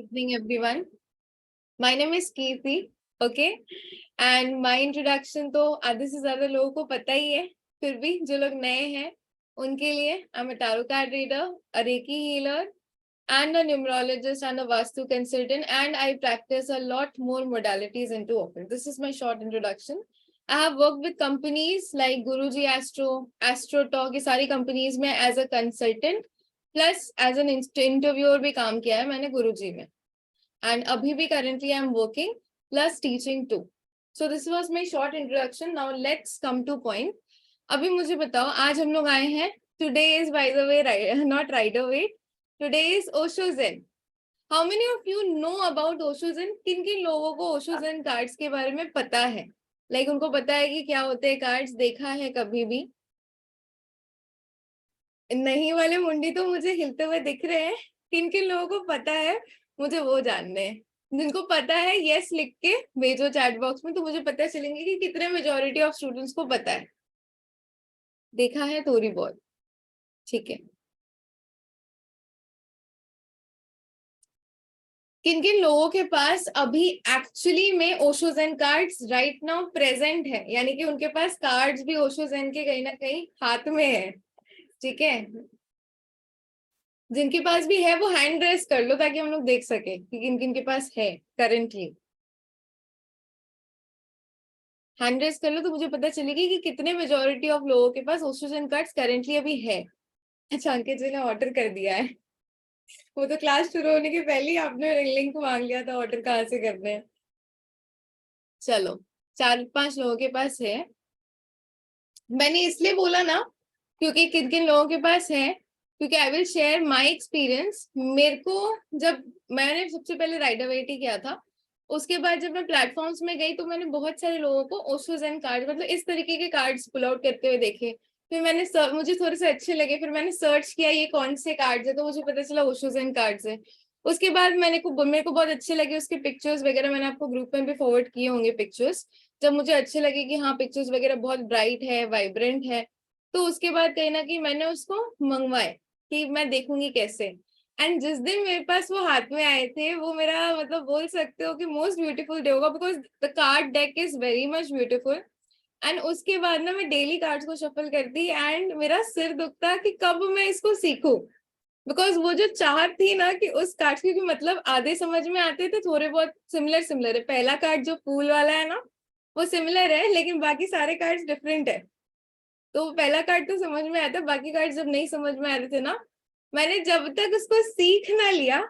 Evening, everyone. My name is Kirti, okay? And my introduction तो आधे से ज्यादा लोगों को पता ही है, फिर भी जो लोग नए हैं उनके लिए I'm a tarot card reader, a Reiki healer, and a numerologist and a Vastu consultant, and I practice a lot more modalities into open. This is my short introduction. I have worked with companies like Guruji Astro, Astro Talk, ये सारी companies में as a consultant, plus as an interviewer भी काम किया है मैंने गुरुजी में. And abhi bhi currently I'm working plus teaching too. So this was my short introduction. Now let's come to point. अभी मुझे बताओ आज हम लोग आए हैं. Today is by the way not Rider Waite. Today is Osho Zen. How many of you know about Osho Zen? किन किन लोगों को Osho Zen cards के बारे में पता है? Like उनको पता है कि क्या होते हैं cards, देखा है कभी भी? नहीं वाले मुंडी तो मुझे हिलते हुए दिख रहे हैं. किन किन लोगों को पता है मुझे वो जानने हैं. जिनको पता है यस लिख के भेजो चैट बॉक्स में, तो मुझे पता चलेंगे कि कितने मेजॉरिटी ऑफ स्टूडेंट्स को पता है. देखा है थोड़ी बहुत, ठीक है. किन किन लोगों के पास अभी एक्चुअली में Osho zen cards right now present है, यानी कि उनके पास कार्ड्स भी ओशो ज़ेन के कहीं ना कहीं हाथ में है, ठीक है. जिनके पास भी है वो हैंड रेस कर लो ताकि हम लोग देख सके कि किन किन के पास है करेंटली. हैंड रेस कर लो तो मुझे पता चलेगी कि कितने मेजॉरिटी ऑफ लोगों के पास ओशो ज़ेन कार्ड्स करेंटली अभी है. अच्छा, अंकित जी ने ऑर्डर कर दिया है. वो तो क्लास शुरू होने के पहले ही आपने लिंक मांग लिया था ऑर्डर कहाँ से करने हैं. चलो 4-5 लोगों के पास है. मैंने इसलिए बोला ना क्योंकि किन किन लोगों के पास है, क्योंकि I will share my experience. मेरे को जब मैंने सबसे पहले राइडर वेट ही किया था, उसके बाद जब मैं प्लेटफॉर्म्स में गई तो मैंने बहुत सारे लोगों को ओशो ज़ेन कार्ड मतलब इस तरीके के कार्ड्स पुल आउट करते हुए देखे. फिर मैंने मुझे थोड़े से अच्छे लगे, फिर मैंने सर्च किया ये कौन से कार्ड्स है, तो मुझे पता चला ओशो ज़ेन कार्ड्स है. उसके बाद मेरे को बहुत अच्छे लगे उसके पिक्चर्स वगैरह. मैंने आपको ग्रुप में भी फॉरवर्ड किए होंगे पिक्चर्स. जब मुझे अच्छे लगे कि हाँ पिक्चर्स वगैरह बहुत ब्राइट है, वाइब्रेंट है, तो उसके बाद कहीं ना कहीं मैंने उसको मंगवाए कि मैं देखूंगी कैसे. एंड जिस दिन मेरे पास वो हाथ में आए थे वो मेरा मतलब बोल सकते हो कि मोस्ट ब्यूटीफुल डे होगा, because the card deck is very much beautiful. And उसके बाद ना मैं डेली कार्ड्स को शफल करती एंड मेरा सिर दुखता कि कब मैं इसको सीखूं. बिकॉज वो जो चाहत थी ना कि उस कार्ड की मतलब आधे समझ में आते थे, थोड़े बहुत सिमिलर है. पहला कार्ड जो फूल वाला है ना वो सिमिलर है, लेकिन बाकी सारे कार्ड्स डिफरेंट है. तो पहला कार्ड तो समझ में आया था, बाकी कार्ड जब नहीं समझ में आ रहे थे ना, मैंने जब तक उसको सीख ना लिया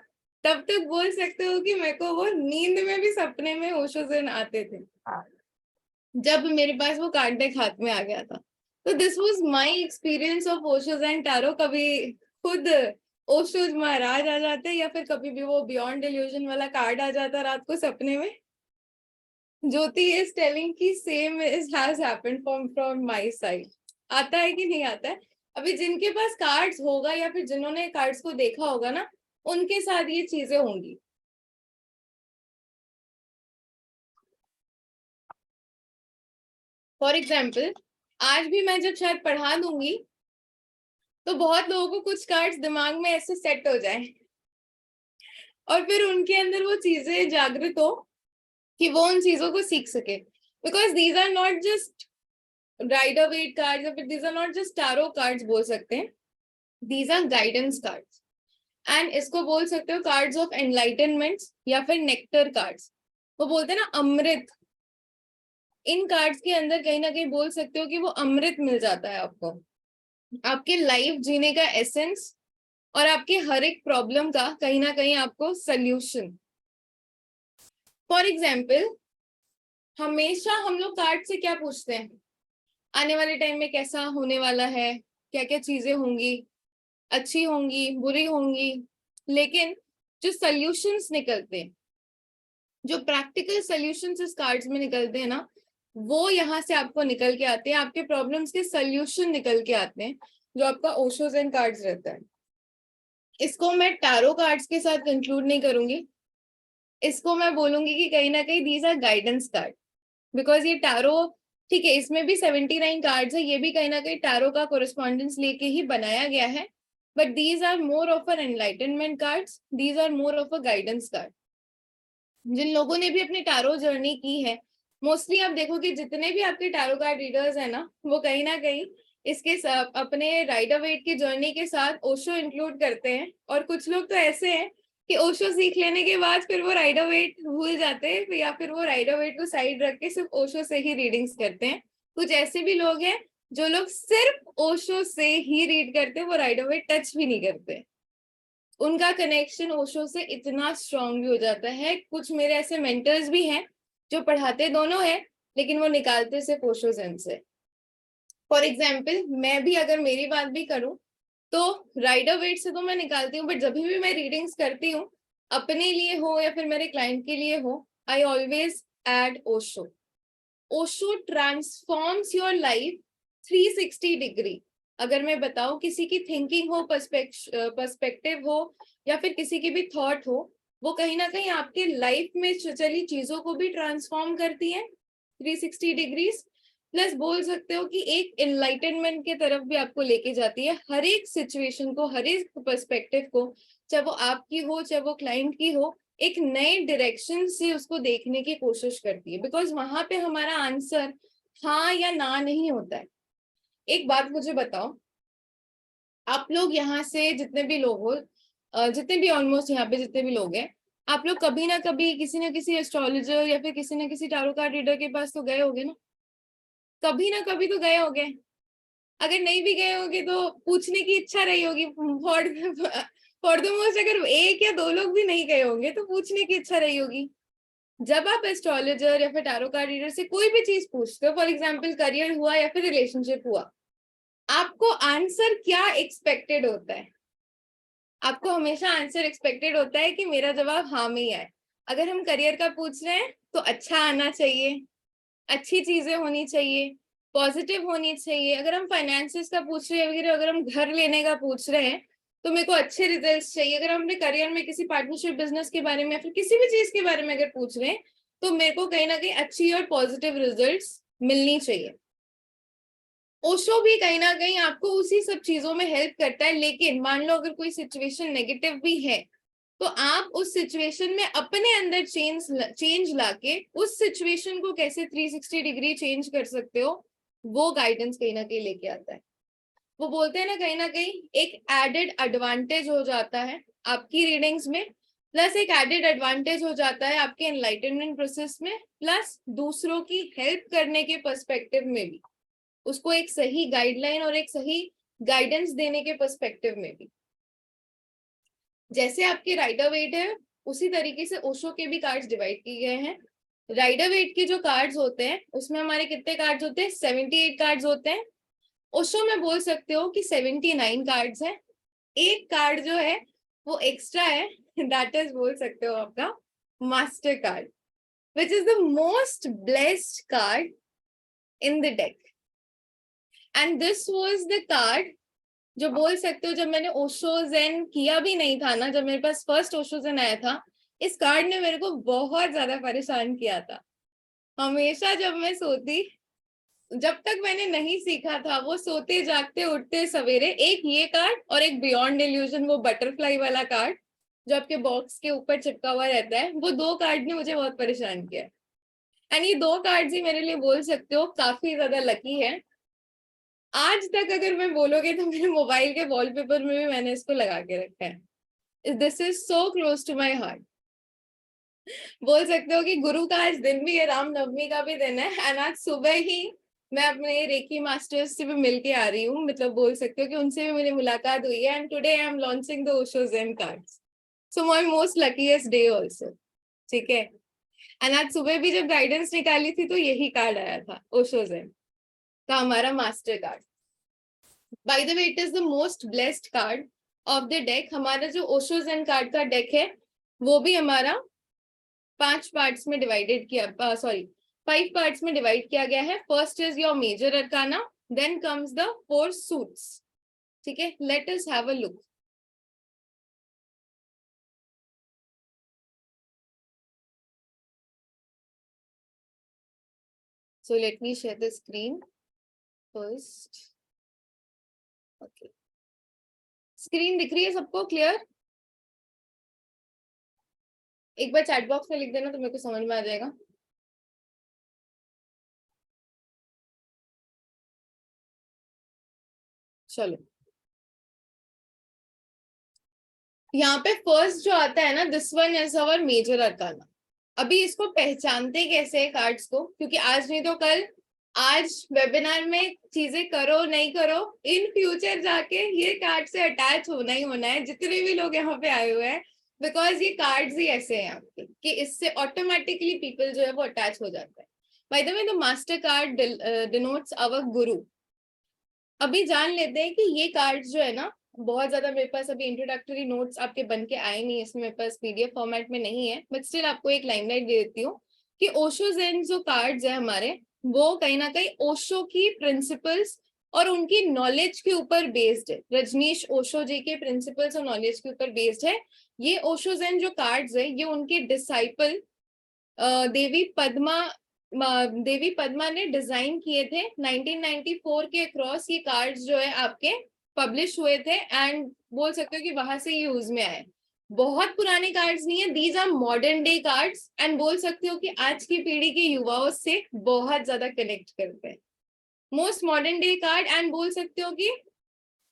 तब तक बोल सकते हो कि मेरे को वो नींद में भी सपने में ओशो ज़ेन आते थे जब मेरे पास वो कार्ड डेक हाथ में आ गया था. तो this was my experience of Osho zen tarot. कभी खुद ओशो महाराज आ जाते या फिर कभी भी वो बियॉन्ड इल्यूजन वाला कार्ड आ जाता रात को सपने में. ज्योति इज टेलिंग की same is has happened from my side. आता है कि नहीं आता है. अभी जिनके पास कार्ड्स होगा या फिर जिन्होंने कार्ड्स को देखा होगा ना, उनके साथ ये चीजें होंगी. फॉर एग्जाम्पल आज भी मैं जब शायद पढ़ा दूंगी तो बहुत लोगों को कुछ कार्ड्स दिमाग में ऐसे सेट हो जाए और फिर उनके अंदर वो चीजें जागृत हो कि वो उन चीजों को सीख सके. Because these are not just Rider Waite cards या फिर these are not just tarot cards बोल सकते हैं. These are guidance cards and इसको बोल सकते हो कार्ड्स ऑफ एनलाइटनमेंट या फिर नेक्टर कार्ड्स. वो बोलते हैं ना अमृत. इन कार्ड्स के अंदर कहीं ना कहीं बोल सकते हो कि वो अमृत मिल जाता है आपको, आपके लाइफ जीने का एसेंस और आपके हर एक प्रॉब्लम का कहीं ना कहीं आपको सल्यूशन. फॉर एग्जाम्पल हमेशा हम लोग कार्ड से क्या पूछते हैं, आने वाले टाइम में कैसा होने वाला है, क्या क्या चीजें होंगी, अच्छी होंगी बुरी होंगी. लेकिन जो सल्यूशंस निकलते हैं, जो प्रैक्टिकल सल्यूशंस इस कार्ड्स में निकलते हैं ना, वो यहाँ से आपको निकल के आते हैं. आपके प्रॉब्लम्स के सल्यूशन निकल के आते हैं जो आपका ओशो ज़ेन कार्ड्स रहता है. इसको मैं टैरो कार्ड्स के साथ कंक्लूड नहीं करूंगी. इसको मैं बोलूंगी कि कहीं ना कहीं these are guidance card. Because ये टैरो ठीक है, इसमें भी 79 कार्ड्स है, ये भी कहीं ना कहीं टैरो का कोरिस्पॉन्डेंस लेके ही बनाया गया है. but these are more of an enlightenment cards, these are more of a guidance card. जिन लोगों ने भी अपनी टैरो जर्नी की है, मोस्टली आप देखोगे जितने भी आपके टैरो कार्ड रीडर्स है ना, वो कहीं ना कहीं इसके अपने राइडर वेट की जर्नी के साथ ओशो इंक्लूड करते हैं। और कुछ लोग तो ऐसे हैं कि ओशो सीख लेने के बाद फिर वो राइडर वेट भूल जाते हैं, या फिर वो राइडर वेट को साइड रख के सिर्फ ओशो से ही रीडिंग्स करते हैं। कुछ ऐसे भी लोग हैं जो लोग सिर्फ ओशो से ही रीड करते हैं, वो राइडर वेट टच भी नहीं करते। उनका कनेक्शन ओशो से इतना स्ट्रांग भी हो जाता है। कुछ मेरे ऐसे मेंटर्स भी हैं जो पढ़ाते दोनों हैं, लेकिन वो निकालते सिर्फ ओशो zen से। फॉर एग्जाम्पल, मैं भी अगर मेरी बात भी करूं तो राइडर वेट से तो मैं निकालती हूँ, बट जब भी मैं रीडिंग्स करती हूँ, अपने लिए हो या फिर मेरे क्लाइंट के लिए हो, I always add Osho. Osho transforms your life 360 degree. अगर मैं बताऊं, किसी की थिंकिंग हो, पर्सपेक्टिव हो, या फिर किसी की भी थॉट हो, वो कहीं ना कहीं आपके लाइफ में चली चीजों को भी ट्रांसफॉर्म करती है 360 डिग्रीज। प्लस बोल सकते हो कि एक एनलाइटनमेंट के तरफ भी आपको लेके जाती है। हर एक सिचुएशन को, हर एक पर्सपेक्टिव को, चाहे वो आपकी हो चाहे वो क्लाइंट की हो, एक नए डायरेक्शन से उसको देखने की कोशिश करती है। बिकॉज वहां पे हमारा आंसर हाँ या ना नहीं होता है। एक बात मुझे बताओ, आप लोग यहाँ से जितने भी लोग हो, जितने भी ऑलमोस्ट यहाँ पे जितने भी लोग हैं, आप लोग कभी ना किसी एस्ट्रोलॉजर या फिर किसी ना किसी टैरो कार्ड रीडर के पास तो गए होगे ना? कभी ना कभी तो गए होगे। अगर नहीं भी गए होगे तो पूछने की इच्छा रही होगी। फॉर द मोस्ट, अगर एक या दो लोग भी नहीं गए होंगे तो पूछने की इच्छा रही होगी। जब आप एस्ट्रोलॉजर या फिर टैरो कार्ड रीडर से कोई भी चीज पूछते हो, फॉर एग्जाम्पल करियर हुआ या फिर रिलेशनशिप हुआ, आपको आंसर क्या एक्सपेक्टेड होता है? आपको हमेशा आंसर एक्सपेक्टेड होता है कि मेरा जवाब हाँ में ही आए। अगर हम करियर का पूछ रहे हैं तो अच्छा आना चाहिए, अच्छी चीजें होनी चाहिए, पॉजिटिव होनी चाहिए। अगर हम फाइनेंसिस का पूछ रहे हैं, अगर हम घर लेने का पूछ रहे हैं, तो मेरे को अच्छे रिजल्ट्स चाहिए। अगर हम अपने करियर में किसी पार्टनरशिप बिजनेस के बारे में या फिर किसी भी चीज के बारे में अगर पूछ रहे हैं, तो मेरे को कहीं ना कहीं अच्छी और पॉजिटिव रिजल्ट्स मिलनी चाहिए। ओशो भी कहीं ना कहीं आपको उसी सब चीजों में हेल्प करता है। लेकिन मान लो अगर कोई सिचुएशन नेगेटिव भी है, तो आप उस सिचुएशन में अपने अंदर चेंज लाके उस सिचुएशन को कैसे 360 डिग्री चेंज कर सकते हो, वो गाइडेंस कहीं ना कहीं लेके आता है। वो बोलते हैं ना कहीं एक एडेड एडवांटेज हो जाता है आपकी रीडिंग्स में, प्लस एक एडेड एडवांटेज हो जाता है आपके एनलाइटनमेंट प्रोसेस में, प्लस दूसरों की हेल्प करने के पर्सपेक्टिव में भी, उसको एक सही गाइडलाइन और एक सही गाइडेंस देने के पर्सपेक्टिव में भी। जैसे आपके राइडर वेट है, उसी तरीके से ओशो के भी कार्ड्स डिवाइड किए गए हैं। राइडर वेट के जो कार्ड्स होते हैं उसमें हमारे कितने कार्ड्स होते हैं? 78 कार्ड्स होते हैं। ओशो में बोल सकते हो कि 79 कार्ड्स हैं। एक कार्ड जो है वो एक्स्ट्रा है, दैट इज बोल सकते हो आपका master card, which is the most blessed card in the deck. And this was the card जो बोल सकते हो, जब मैंने ओशो zen किया भी नहीं था ना, जब मेरे पास फर्स्ट ओशो zen आया था, इस कार्ड ने मेरे को बहुत ज्यादा परेशान किया था। हमेशा जब मैं सोती, जब तक मैंने नहीं सीखा था, वो सोते जागते उठते सवेरे एक ये कार्ड और एक बियॉन्ड इल्यूजन, वो बटरफ्लाई वाला कार्ड जो आपके बॉक्स के ऊपर चिपका हुआ रहता है, वो दो कार्ड ने मुझे बहुत परेशान किया। एंड ये दो कार्ड्स ही मेरे लिए बोल सकते हो काफी ज्यादा लकी है। आज तक अगर मैं बोलोगे तो मेरे मोबाइल के वॉलपेपर में भी मैंने इसको लगा के रखा है। This is so close to my heart. बोल सकते हो कि गुरु का आज दिन भी है, रामनवमी का भी दिन है, एंड आज सुबह ही मैं अपने रेकी मास्टर्स से भी मिल के आ रही हूँ। मतलब बोल सकते हो कि उनसे भी मेरी मुलाकात हुई है, and today I am launching the Osho zen cards, so my most luckiest day also. ठीक है। एंड आज सुबह भी जब गाइडेंस निकाली थी तो यही कार्ड आया था, ओशो zen का हमारा master card. Bye the way, it is the most blessed card of the deck. हमारा जो ओशो zen कार्ड का डेक है वो भी हमारा 5 पार्ट्स में डिवाइडेड किया, सॉरी 5 पार्ट्स में डिवाइड किया गया है। First is your major arcana, then comes the 4 suits. ठीक है, let us have a look. So let me share the screen first. Okay. Screen दिख रही है सबको क्लियर? एक बार चैट बॉक्स में लिख देना तो मेरे को समझ में आ जाएगा। चलो, यहाँ पे फर्स्ट जो आता है ना, this one is our major arcana. अभी इसको पहचानते कैसे है कार्ड्स को, क्योंकि आज नहीं तो कल, आज वेबिनार में चीजें करो नहीं करो, इन फ्यूचर जाके ये कार्ड से अटैच होना ही होना है, जितने भी लोग यहाँ पे आए हुए हैं, बिकॉज ये कार्ड्स ही ऐसे हैं आपके कि इससे ऑटोमेटिकली पीपल जो है वो अटैच हो जाता है। By the way, the master card denotes our guru. अभी जान लेते हैं कि ये कार्ड्स जो है ना, बहुत ज्यादा मेरे पास अभी इंट्रोडक्टरी नोट्स आपके बन के आए नहीं, इसमें मेरे पास पीडीएफ फॉर्मेट में नहीं है, बट स्टिल आपको एक लाइमलाइट दे देती हूँ कि ओशो ज़ेन जो कार्ड्स है हमारे, वो कहीं ना कहीं ओशो की प्रिंसिपल्स और उनकी नॉलेज के ऊपर बेस्ड है। रजनीश ओशो जी के प्रिंसिपल्स और नॉलेज के ऊपर बेस्ड है। ये ओशो ज़ेन जो कार्ड्स है, ये उनके डिसाइपल देवी पद्मा ने डिजाइन किए थे 1994 के अक्रॉस। ये कार्ड्स जो है आपके पब्लिश हुए थे एंड बोल सकते हो कि वहां से यूज में आए। बहुत पुराने कार्ड्स नहीं है, these are modern day cards, and बोल सकते हो कि आज की पीढ़ी के युवाओं से बहुत ज्यादा कनेक्ट करते हैं। Most modern day card, and बोल सकते हो कि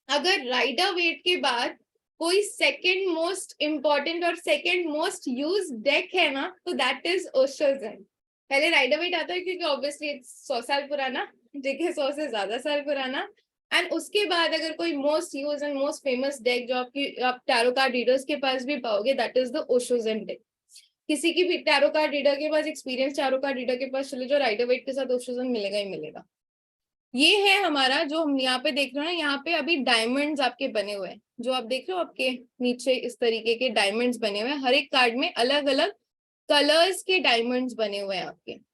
अगर राइडर वेट के बाद कोई सेकंड मोस्ट इंपॉर्टेंट और सेकंड मोस्ट यूज डेक है ना, तो दैट इज ओशो ज़ेन। पहले राइडर वेट आता है क्योंकि ऑब्वियसली 100 साल पुराना, जेके 100 से ज्यादा साल पुराना, एंड उसके बाद अगर कोई most used and most famous deck जो आप टैरो कार्ड रीडर्स के पास भी पाओगे, that is the Osho Zen deck. किसी की भी टैरो कार्ड रीडर के पास, एक्सपीरियंस टैरो कार्ड रीडर के पास चले जो राइडर वेट के साथ ओशो ज़ेन मिलेगा ही मिलेगा। ये है हमारा जो हम यहाँ पे देख रहे हो ना, यहाँ पे अभी डायमंड्स आपके बने हुए हैं, जो आप देख रहे हो आपके नीचे इस तरीके के डायमंड्स बने हुए हैं। हर एक कार्ड में अलग अलग कलर्स के डायमंड्स बने हुए हैं आपके।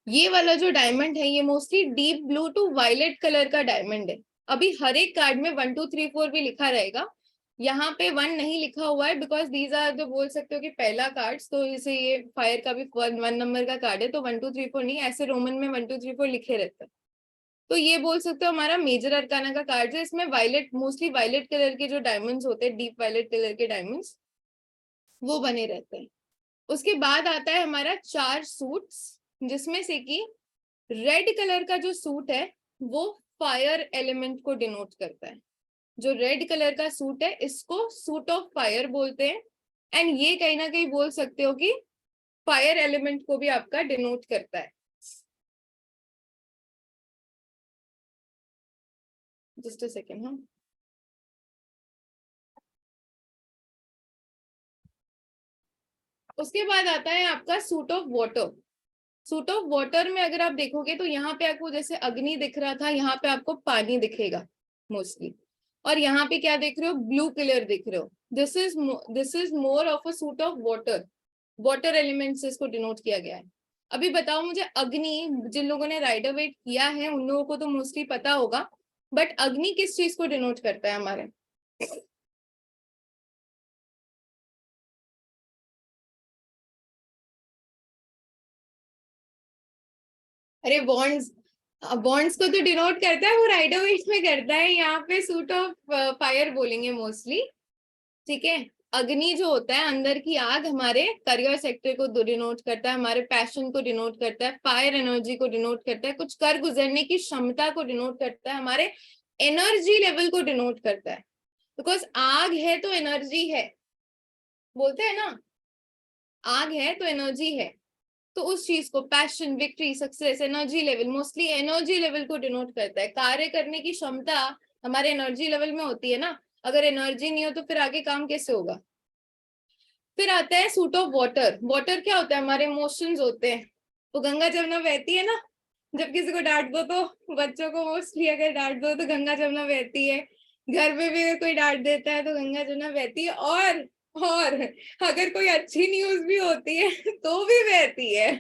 ये वाला जो डायमंड है, ये mostly deep blue to violet colour का डायमंड है। अभी हर एक कार्ड में 1 2 3 4 भी लिखा रहेगा, यहाँ पे 1 नहीं लिखा हुआ है बिकॉज दीज आर, जो बोल सकते हो कि पहला कार्ड, तो इसे ये फायर का भी 1 नंबर का कार्ड है, तो 1 2 3 4 नहीं, ऐसे रोमन में 1 2 3 4 लिखे रहते हैं। तो ये बोल सकते हो हमारा मेजर अरकाना का कार्ड है। इसमें वायलेट, मोस्टली वायलेट कलर के जो डायमंड्स होते हैं, डीप वायलेट कलर के डायमंड्स, वो बने रहते हैं। उसके बाद आता है हमारा 4 सूट्स, जिसमें से कि रेड कलर का जो सूट है वो फायर एलिमेंट को डिनोट करता है। जो रेड कलर का सूट है इसको सूट ऑफ फायर बोलते हैं, एंड ये कहीं ना कहीं बोल सकते हो कि फायर एलिमेंट को भी आपका डिनोट करता है। Just a second. हाँ, उसके बाद आता है आपका suit of water. Suit of water में अगर आप देखोगे तो यहाँ पे आपको जैसे अग्नि दिख रहा था, यहाँ पे आपको पानी दिखेगा मोस्टली, और यहाँ पे क्या देख रहे हो, ब्लू कलर दिख रहे हो। This is more of a suit of water, water element से इसको डिनोट किया गया है। अभी बताओ मुझे, अग्नि, जिन लोगों ने राइडर वेट किया है उन लोगों को तो मोस्टली पता होगा, बट अग्नि किस चीज को डिनोट करता है हमारे? अरे बॉन्ड्स, बॉन्ड्स को तो डिनोट करता है, वो राइडर वेट में करता है। यहाँ पे सूट ऑफ फायर बोलेंगे मोस्टली, ठीक है। अग्नि जो होता है, अंदर की आग, हमारे करियर सेक्टर को डिनोट करता है, हमारे पैशन को डिनोट करता है, फायर एनर्जी को डिनोट करता है, कुछ कर गुजरने की क्षमता को डिनोट करता है, हमारे एनर्जी लेवल को डिनोट करता है। बिकॉज आग है तो एनर्जी है, बोलते हैं ना, आग है तो एनर्जी है। तो उस चीज को, passion, victory, success, energy level, mostly energy level को डिनोट करता है। कार्य करने की क्षमता हमारे एनर्जी लेवल में होती है ना, अगर एनर्जी नहीं हो तो फिर आगे काम कैसे होगा। फिर आता है सूट ऑफ वाटर। वाटर क्या होता है, हमारे इमोशंस होते हैं। तो गंगा जमुना बहती है ना, जब किसी को डांट दो, तो बच्चों को मोस्टली अगर डांट दो तो गंगा जमुना बहती है। घर में भी अगर कोई डांट देता है तो गंगा जमुना बहती है, और अगर कोई अच्छी न्यूज भी होती है तो भी बहती है,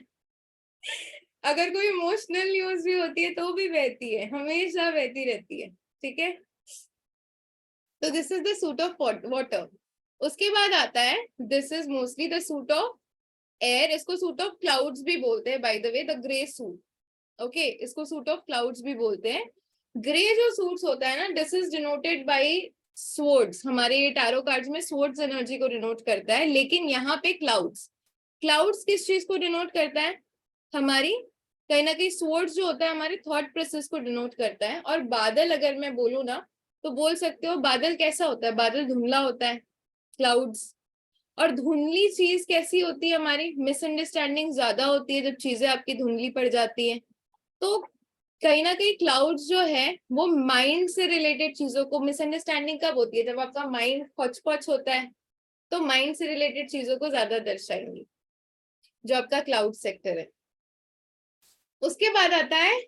अगर कोई इमोशनल न्यूज भी होती है तो भी बहती है, हमेशा बहती रहती है, ठीक है। तो this is the suit of water. उसके बाद आता है, this is mostly the suit of air. इसको सूट ऑफ क्लाउड्स भी बोलते हैं, bye the way, the grey suit. Okay, इसको सूट ऑफ क्लाउड्स भी बोलते हैं। ग्रे जो सूट्स होता है ना, this is denoted by swords, हमारे ये टैरो कार्ड्स में स्वर्ड्स एनर्जी को डिनोट करता है, लेकिन यहाँ पे क्लाउड्स, क्लाउड्स किस चीज को डिनोट करता है? हमारी कहीं ना कहीं स्वर्ड्स जो होता है हमारे थॉट प्रोसेस को डिनोट करता है। और बादल अगर मैं बोलूँ ना तो बोल सकते हो बादल कैसा होता है? बादल धुंधला होता है, क्लाउड्स। और धुंधली चीज कैसी होती है? हमारी मिसअंडरस्टैंडिंग ज्यादा होती है जब चीजें आपकी धुंधली पड़ जाती है। तो कहीं ना कहीं क्लाउड्स जो है वो माइंड से रिलेटेड चीजों को, मिसअंडरस्टैंडिंग कब होती है? जब आपका माइंड हौच-पौच होता है, तो माइंड से रिलेटेड चीजों को ज्यादा दर्शाएंगी, जो आपका क्लाउड सेक्टर है। उसके बाद आता है,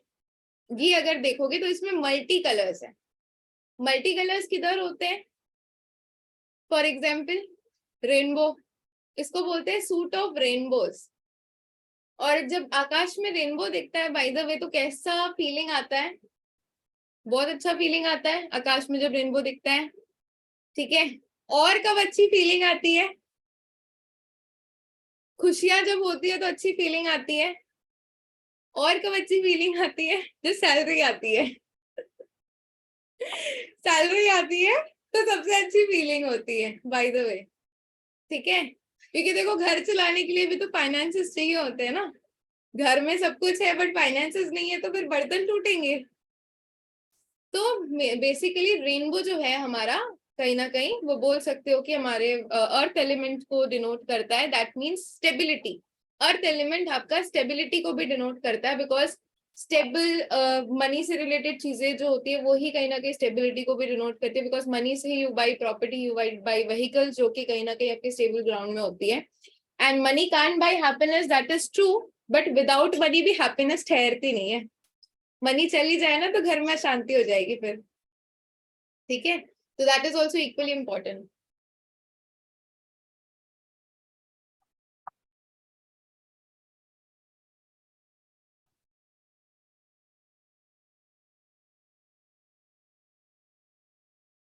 ये अगर देखोगे तो इसमें मल्टी कलर्स है। मल्टी कलर्स किधर होते हैं? फॉर एग्जाम्पल रेनबो, इसको बोलते हैं सूट ऑफ रेनबोज। और जब आकाश में रेनबो दिखता है बाय द वे, तो कैसा फीलिंग आता है? बहुत अच्छा फीलिंग आता है आकाश में जब रेनबो दिखता है, ठीक है। और कब अच्छी फीलिंग आती है? खुशियां जब होती है तो अच्छी फीलिंग आती है। और कब अच्छी फीलिंग आती है? जब सैलरी आती है। सैलरी आती है तो सबसे अच्छी फीलिंग होती है बाय द वे, ठीक है। क्योंकि देखो घर चलाने के लिए भी तो फाइनेंसेस चाहिए होते हैं ना। घर में सब कुछ है बट फाइनेंसेस नहीं है तो फिर बर्तन टूटेंगे। तो बेसिकली रेनबो जो है हमारा, कहीं ना कहीं वो बोल सकते हो कि हमारे अर्थ एलिमेंट को डिनोट करता है। That means stability. Earth element आपका स्टेबिलिटी को भी डिनोट करता है, बिकॉज स्टेबल मनी से रिलेटेड चीजें जो होती है वो ही कहीं ना कहीं स्टेबिलिटी को भी डिनोट करती है। बिकॉज मनी से ही you buy property, you buy vehicle, जो कि कहीं ना कहीं आपके स्टेबल ग्राउंड में होती है। And money can't by happiness, that is true, but without money भी हैप्पीनेस ठहरती नहीं है। मनी चली जाए ना तो घर में शांति हो जाएगी फिर, ठीक है। तो that is also equally important.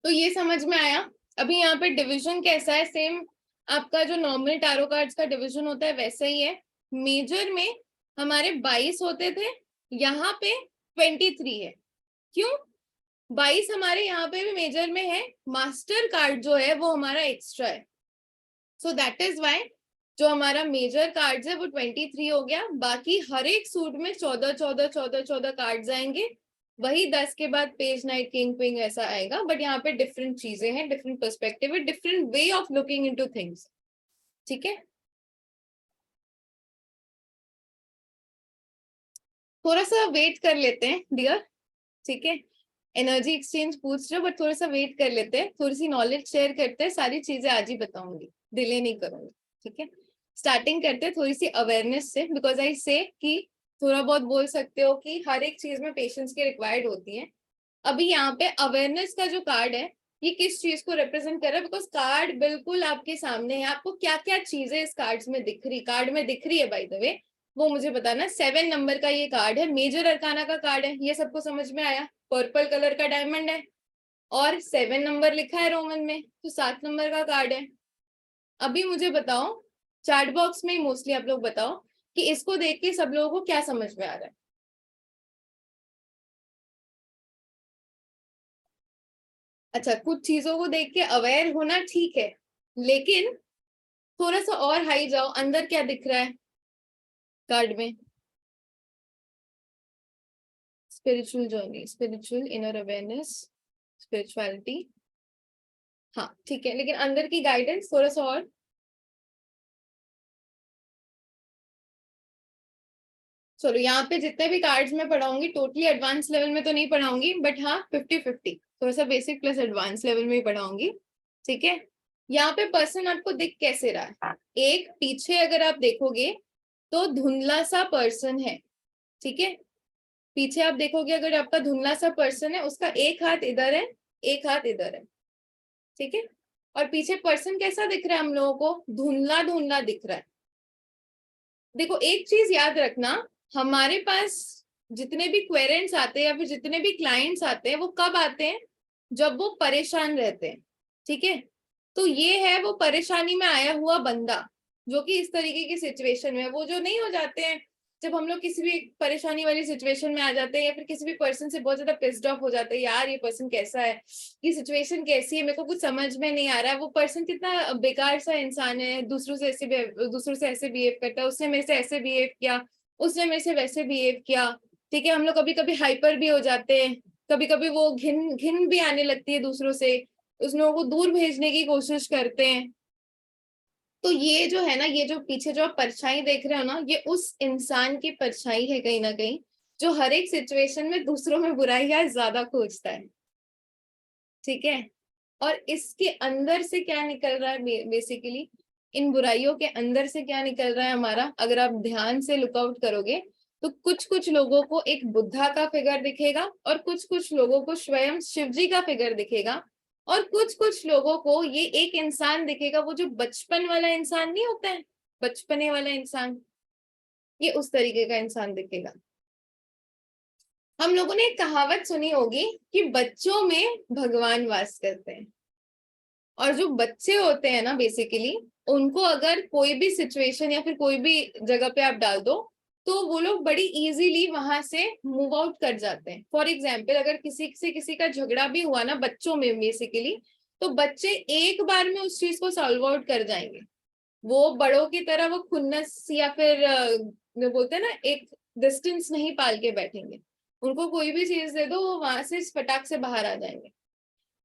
तो ये समझ में आया। अभी यहाँ पे डिवीजन कैसा है? सेम आपका जो नॉर्मल टैरो कार्ड्स का डिवीजन होता है वैसा ही है। मेजर में हमारे 22 होते थे, यहाँ पे 23 है। क्यों? 22 हमारे यहाँ पे भी मेजर में है, मास्टर कार्ड जो है वो हमारा एक्स्ट्रा है। सो दैट इज वाई जो हमारा मेजर कार्ड्स है वो 23 हो गया। बाकी हर एक सूट में 14 कार्ड्स आएंगे। वही 10 के बाद पेज, नाइट, किंग, क्वीन ऐसा आएगा। बट यहाँ पे डिफरेंट चीजें हैं, डिफरेंट पर्सपेक्टिव है, different way of looking into things, ठीक है। थोड़ा सा वेट कर लेते हैं डियर, ठीक है। एनर्जी एक्सचेंज पूछ रहे हो बट थोड़ा सा वेट कर लेते हैं, थोड़ी सी नॉलेज शेयर करते हैं। सारी चीजें आज ही बताऊंगी, डिले नहीं करूंगी, ठीक है। स्टार्टिंग करते हैं थोड़ी सी अवेयरनेस से, बिकॉज आई से कि थोड़ा बहुत बोल सकते हो कि हर एक चीज में पेशेंस की रिक्वायर्ड होती है। अभी यहाँ पे अवेयरनेस का जो कार्ड है ये किस चीज को रिप्रेजेंट कर रहा है? बिकॉज कार्ड बिल्कुल आपके सामने है। आपको क्या क्या चीजें इस कार्ड में दिख रही है बाय द वे, वो मुझे बताना। 7 नंबर का ये कार्ड है, मेजर अरकाना का कार्ड है, ये सबको समझ में आया। पर्पल कलर का डायमंड है और 7 नंबर लिखा है रोमन में, तो 7 नंबर का कार्ड है। अभी मुझे बताओ, चैट बॉक्स में मोस्टली आप लोग बताओ कि इसको देख के सब लोगों को क्या समझ में आ रहा है। अच्छा, कुछ चीजों को देख के अवेयर होना ठीक है, लेकिन थोड़ा सा और हाई जाओ, अंदर क्या दिख रहा है कार्ड में? Spiritual journey, spiritual inner awareness, spirituality, हाँ ठीक है, लेकिन अंदर की गाइडेंस थोड़ा सा और। चलो, यहाँ पे जितने भी कार्ड्स मैं पढ़ाऊंगी टोटली एडवांस लेवल में तो नहीं पढ़ाऊंगी, बट हाँ 50-50, थोड़ा सा बेसिक प्लस एडवांस लेवल में ही पढ़ाऊंगी, ठीक है। यहाँ पे पर्सन आपको दिख कैसे रहा है? एक पीछे अगर आप देखोगे तो धुंधला सा पर्सन है, ठीक है। पीछे आप देखोगे अगर आपका धुंधला सा पर्सन है, उसका एक हाथ इधर है, एक हाथ इधर है, ठीक है। और पीछे पर्सन कैसा दिख रहा है हम लोगों को? धुंधला धुंधला दिख रहा है। देखो एक चीज याद रखना, हमारे पास जितने भी क्वेरेंट्स आते हैं या फिर जितने भी क्लाइंट्स आते हैं वो कब आते हैं? जब वो परेशान रहते हैं, ठीक है। तो ये है वो परेशानी में आया हुआ बंदा जो कि इस तरीके की सिचुएशन में, वो जो नहीं हो जाते हैं जब हम लोग किसी भी परेशानी वाली सिचुएशन में आ जाते हैं या फिर किसी भी पर्सन से बहुत ज्यादा पिस्ड ऑफ हो जाते हैं, यार ये पर्सन कैसा है, ये सिचुएशन कैसी है, मेरे को कुछ समझ में नहीं आ रहा है, वो पर्सन कितना बेकार सा इंसान है, दूसरों से ऐसे बिहेव करता है, उसने मेरे से ऐसे बिहेव किया, उसने मेरे से वैसे बिहेव किया। ठीक है, हम लोग कभी कभी हाइपर भी हो जाते हैं, कभी कभी वो घिन घिन भी आने लगती है दूसरों से, उस लोगों को दूर भेजने की कोशिश करते हैं। तो ये जो है ना, ये जो पीछे जो आप परछाई देख रहे हो ना, ये उस इंसान की परछाई है कहीं ना कहीं, जो हर एक सिचुएशन में दूसरों में बुराइयां ज्यादा खोजता है। ठीक है, और इसके अंदर से क्या निकल रहा है बेसिकली, इन बुराइयों के अंदर से क्या निकल रहा है हमारा, अगर आप ध्यान से लुकआउट करोगे तो कुछ कुछ लोगों को एक बुद्धा का फिगर दिखेगा, और कुछ कुछ लोगों को स्वयं शिव जी का फिगर दिखेगा, और कुछ कुछ लोगों को ये एक इंसान दिखेगा, वो जो बचपन वाला इंसान नहीं होता है, बचपने वाला इंसान, ये उस तरीके का इंसान दिखेगा। हम लोगों ने एक कहावत सुनी होगी कि बच्चों में भगवान वास करते हैं, और जो बच्चे होते हैं ना बेसिकली, उनको अगर कोई भी सिचुएशन या फिर कोई भी जगह पे आप डाल दो, तो वो लोग बड़ी इजीली वहां से मूव आउट कर जाते हैं। फॉर एग्जाम्पल, अगर किसी से किसी का झगड़ा भी हुआ ना बच्चों में बेसिकली, तो बच्चे एक बार में उस चीज को सॉल्व आउट कर जाएंगे। वो बड़ों की तरह वो खुन्नस या फिर बोलते हैं ना, एक डिस्टेंस नहीं पाल के बैठेंगे, उनको कोई भी चीज दे दो वो वहां से फटाक से बाहर आ जाएंगे।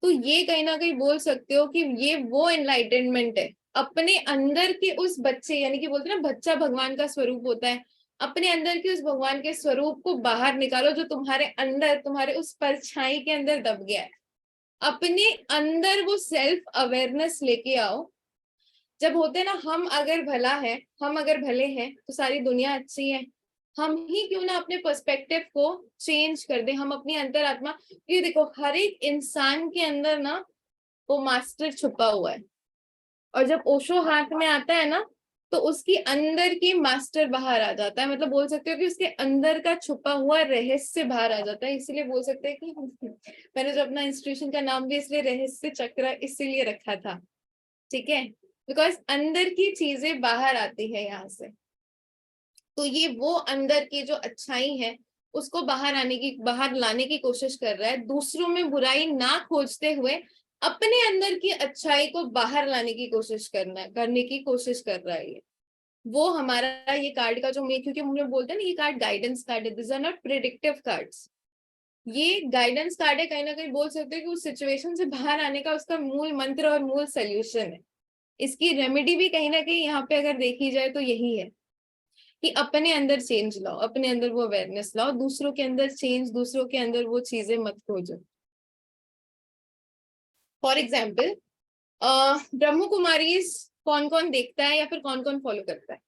तो ये कहीं ना कहीं बोल सकते हो कि ये वो एनलाइटनमेंट है, अपने अंदर के उस बच्चे, यानी कि बोलते हैं ना बच्चा भगवान का स्वरूप होता है, अपने अंदर के उस भगवान के स्वरूप को बाहर निकालो जो तुम्हारे अंदर, तुम्हारे उस परछाई के अंदर दब गया है। अपने अंदर वो सेल्फ अवेयरनेस लेके आओ। जब होते हैं ना, हम अगर भला है, हम अगर भले हैं तो सारी दुनिया अच्छी है। हम ही क्यों ना अपने पर्सपेक्टिव को चेंज कर दें, हम अपनी अंतरात्मा, ये देखो हर एक इंसान के अंदर ना वो मास्टर छुपा हुआ है, और जब ओशो हाथ में आता है ना, तो उसकी अंदर की मास्टर बाहर आ जाता है, मतलब बोल सकते हो कि उसके अंदर का छुपा हुआ रहस्य बाहर आ जाता है। इसीलिए बोल सकते हैं कि मैंने जो अपना इंस्टीट्यूशन का नाम भी इसलिए रहस्य चक्र इसीलिए रखा था। ठीक है, बिकॉज अंदर की चीजें बाहर आती है यहाँ से। तो ये वो अंदर की जो अच्छाई है उसको बाहर लाने की कोशिश कर रहा है, दूसरों में बुराई ना खोजते हुए अपने अंदर की अच्छाई को बाहर लाने की कोशिश करने की कोशिश कर रहा है ये। वो हमारा ये कार्ड का जो मैं, क्योंकि हम लोग बोलते हैं ना ये कार्ड गाइडेंस कार्ड है, this are not predictive cards, ये गाइडेंस कार्ड है। कहीं ना कहीं बोल सकते हैं कि उस सिचुएशन से बाहर आने का उसका मूल मंत्र और मूल सोल्यूशन है। इसकी रेमेडी भी कहीं ना कहीं यहाँ पे अगर देखी जाए तो यही है कि अपने अंदर चेंज लाओ, अपने अंदर वो अवेयरनेस लाओ, दूसरों के अंदर चेंज, दूसरों के अंदर वो चीजें मत खोजो। फॉर एग्जाम्पल, ब्रह्म कुमारी कौन कौन देखता है या फिर कौन कौन फॉलो करता है?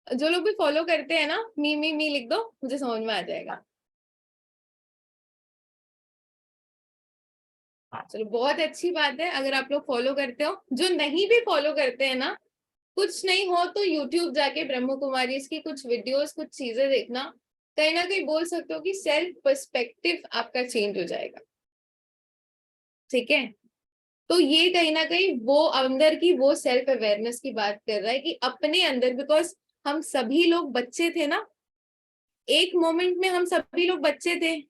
जो लोग भी फॉलो करते हैं ना, मी लिख दो, मुझे समझ में आ जाएगा। चलो बहुत अच्छी बात है अगर आप लोग फॉलो करते हो। जो नहीं भी फॉलो करते हैं ना, कुछ नहीं हो तो यूट्यूब जाके ब्रह्म कुमारी की कुछ वीडियोस, कुछ चीजें देखना, कहीं ना कहीं बोल सकते हो कि सेल्फ पर्सपेक्टिव आपका चेंज हो जाएगा। ठीक है, तो ये कहीं ना कहीं वो अंदर की वो सेल्फ अवेयरनेस की बात कर रहा है कि अपने अंदर, बिकॉज हम सभी लोग बच्चे थे ना, एक मोमेंट में हम सभी लोग बच्चे थे,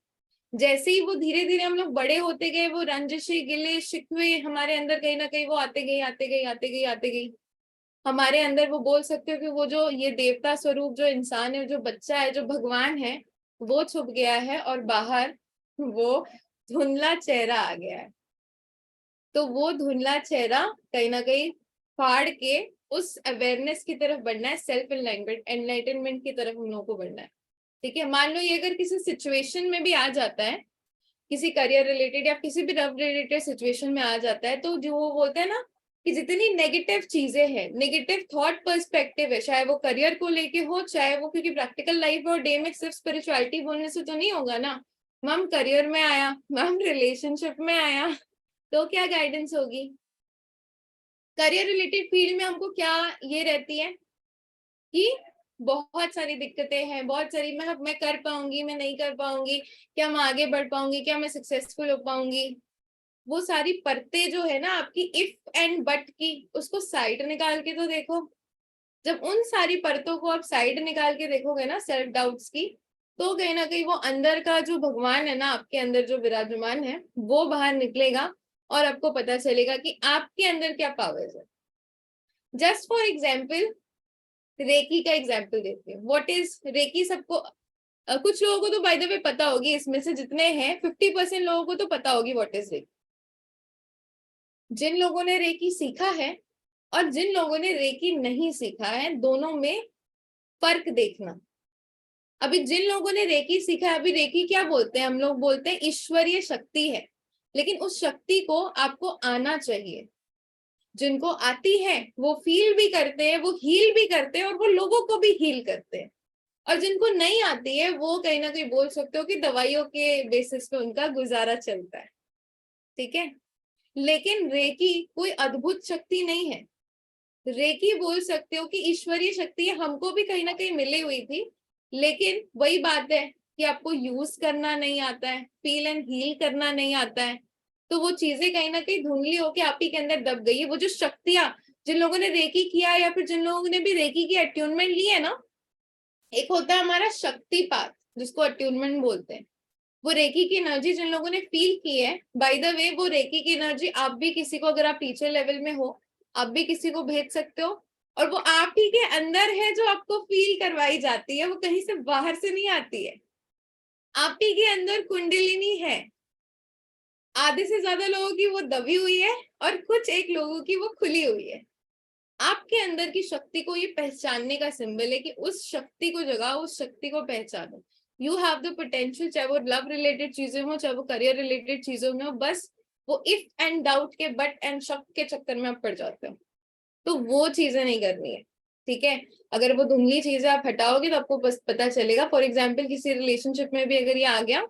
जैसे ही वो धीरे धीरे हम लोग बड़े होते गए, वो रंजिशें गिले शिकवे हमारे अंदर कहीं ना कहीं वो आते गई आते गई आते गई आते गई। हमारे अंदर वो बोल सकते हो कि वो जो ये देवता स्वरूप जो इंसान है, जो बच्चा है, जो भगवान है, वो छुप गया है, और बाहर वो धुंधला चेहरा आ गया है। तो वो धुंधला चेहरा कहीं ना कहीं फाड़ के उस अवेयरनेस की तरफ बढ़ना है, सेल्फ एनलाइटनमेंट की तरफ हम लोगों को बढ़ना है। ठीक है, मान लो ये अगर किसी सिचुएशन में भी आ जाता है, किसी करियर रिलेटेड या किसी भी लव रिलेटेड सिचुएशन में आ जाता है, तो जो वो बोलते हैं ना कि जितनी नेगेटिव चीजें हैं, नेगेटिव थॉट पर्सपेक्टिव है, चाहे वो करियर को लेके हो, चाहे वो, क्योंकि प्रैक्टिकल लाइफ और डे में सिर्फ स्पिरिचुअलिटी बोलने से तो नहीं होगा ना। मैम करियर में आया, मैम रिलेशनशिप में आया, तो क्या गाइडेंस होगी? करियर रिलेटेड फील्ड में हमको क्या ये रहती है कि बहुत सारी दिक्कतें हैं, बहुत सारी, मैं कर पाऊंगी, मैं नहीं कर पाऊंगी, क्या मैं आगे बढ़ पाऊंगी, क्या मैं सक्सेसफुल हो पाऊंगी, वो सारी परतें जो है ना आपकी इफ एंड बट की, उसको साइड निकाल के तो देखो। जब उन सारी परतों को आप साइड निकाल के देखोगे ना सेल्फ डाउट्स की, तो कहीं ना कहीं वो अंदर का जो भगवान है ना आपके अंदर जो विराजमान है वो बाहर निकलेगा और आपको पता चलेगा कि आपके अंदर क्या पावर्स है। जस्ट फॉर एग्जाम्पल रेकी का एग्जाम्पल देते हैं। What is reiki? सबको कुछ लोगों को तो बाय द वे पता होगी, इसमें से जितने हैं 50% लोगों को तो पता होगी व्हाट इज रेकी। जिन लोगों ने रेकी सीखा है और जिन लोगों ने रेकी नहीं सीखा है, दोनों में फर्क देखना। अभी जिन लोगों ने रेकी सीखा है, अभी रेकी क्या बोलते हैं हम लोग? बोलते हैं ईश्वरीय शक्ति है, लेकिन उस शक्ति को आपको आना चाहिए। जिनको आती है वो फील भी करते हैं, वो हील भी करते हैं और वो लोगों को भी हील करते हैं। और जिनको नहीं आती है वो कहीं ना कहीं बोल सकते हो कि दवाइयों के बेसिस पे उनका गुजारा चलता है। ठीक है, लेकिन रेकी कोई अद्भुत शक्ति नहीं है। रेकी बोल सकते हो कि ईश्वरीय शक्ति हमको भी कहीं ना कहीं मिली हुई थी, लेकिन वही बात है कि आपको यूज करना नहीं आता है, फील एंड हील करना नहीं आता है, तो वो चीजें कहीं ना कहीं धुंधली होके आप ही के अंदर दब गई है। वो जो शक्तियां जिन लोगों ने रेकी किया या फिर जिन लोगों ने भी रेकी की अट्यूनमेंट ली है ना, एक होता है हमारा शक्तिपात जिसको अट्यूनमेंट बोलते हैं। वो रेकी की एनर्जी जिन लोगों ने फील की है, बाय द वे वो रेकी की एनर्जी आप भी किसी को, अगर आप टीचर लेवल में हो, आप भी किसी को भेज सकते हो, और वो आप ही के अंदर है जो आपको फील करवाई जाती है, वो कहीं से बाहर से नहीं आती है। आप ही के अंदर कुंडलिनी है। आधे से ज्यादा लोगों की वो दबी हुई है और कुछ एक लोगों की वो खुली हुई है। आपके अंदर की शक्ति को ये पहचानने का सिंबल है कि उस शक्ति को जगाओ, उस शक्ति को पहचानो। यू हैव द पोटेंशियल, चाहे वो लव रिलेटेड चीजें हो, चाहे वो करियर रिलेटेड चीजों में हो, बस वो इफ एंड डाउट के, बट एंड शक के चक्कर में आप पड़ जाते हो, तो वो चीजें नहीं करनी है। ठीक है, अगर वो धुंधली चीजें आप हटाओगे तो आपको बस पता चलेगा। फॉर एग्जाम्पल किसी रिलेशनशिप में भी अगर ये आ गया,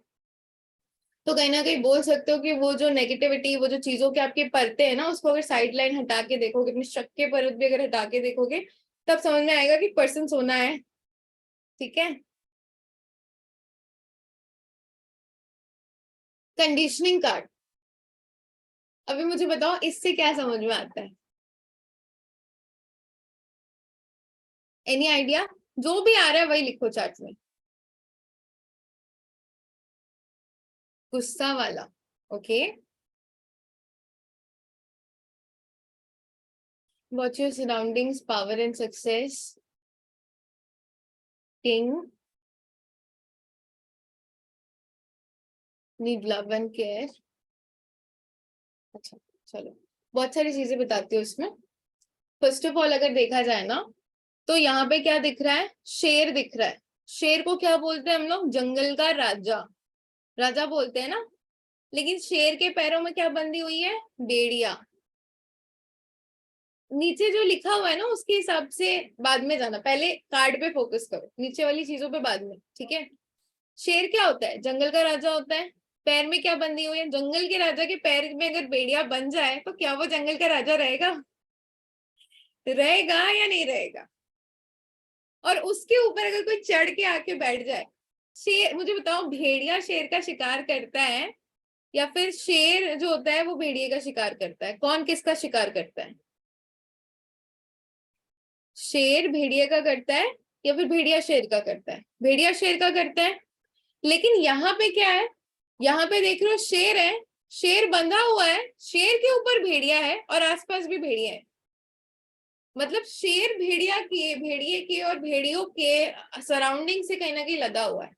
तो कहीं ना कहीं बोल सकते हो कि वो जो नेगेटिविटी, वो जो चीजों के आपके परते हैं ना, उसको अगर साइड लाइन हटा के देखोगे, अपने शक के परत भी अगर हटा के देखोगे, तब समझ में आएगा कि पर्सन सोना है। ठीक है, कंडीशनिंग कार्ड। अभी मुझे बताओ इससे क्या समझ में आता है? Any idea? जो भी आ रहा है वही लिखो चार्ट में। गुस्सा वाला, okay. Watch your surroundings, power and success, king, need love and care. अच्छा, चलो बहुत सारी चीजें बताती हूँ इसमें। फर्स्ट ऑफ ऑल अगर देखा जाए ना, तो यहाँ पे क्या दिख रहा है? शेर दिख रहा है। शेर को क्या बोलते हैं हम लोग? जंगल का राजा, राजा बोलते हैं ना। लेकिन शेर के पैरों में क्या बंधी हुई है? बेड़िया। नीचे जो लिखा हुआ है ना उसके हिसाब से बाद में जाना, पहले कार्ड पे फोकस करो, नीचे वाली चीजों पे बाद में। ठीक है, शेर क्या होता है? जंगल का राजा होता है। पैर में क्या बंधी हुई है? जंगल के राजा के पैर में अगर बेड़िया बन जाए तो क्या वो जंगल का राजा रहेगा? रहेगा या नहीं रहेगा? और उसके ऊपर अगर कोई चढ़ के आके बैठ जाए, शेर, मुझे बताओ भेड़िया शेर का शिकार करता है या फिर शेर जो होता है वो भेड़िए का शिकार करता है? कौन किसका शिकार करता है? शेर भेड़िए का करता है या फिर भेड़िया शेर का करता है? भेड़िया शेर का करता है। लेकिन यहाँ पे क्या है? यहाँ पे देख रहे हो शेर है, शेर बंधा हुआ है, शेर के ऊपर भेड़िया है और आसपास भी भेड़िया है। मतलब शेर भेड़िए के और भेड़ियों के सराउंडिंग से कहीं ना कहीं लदा हुआ है।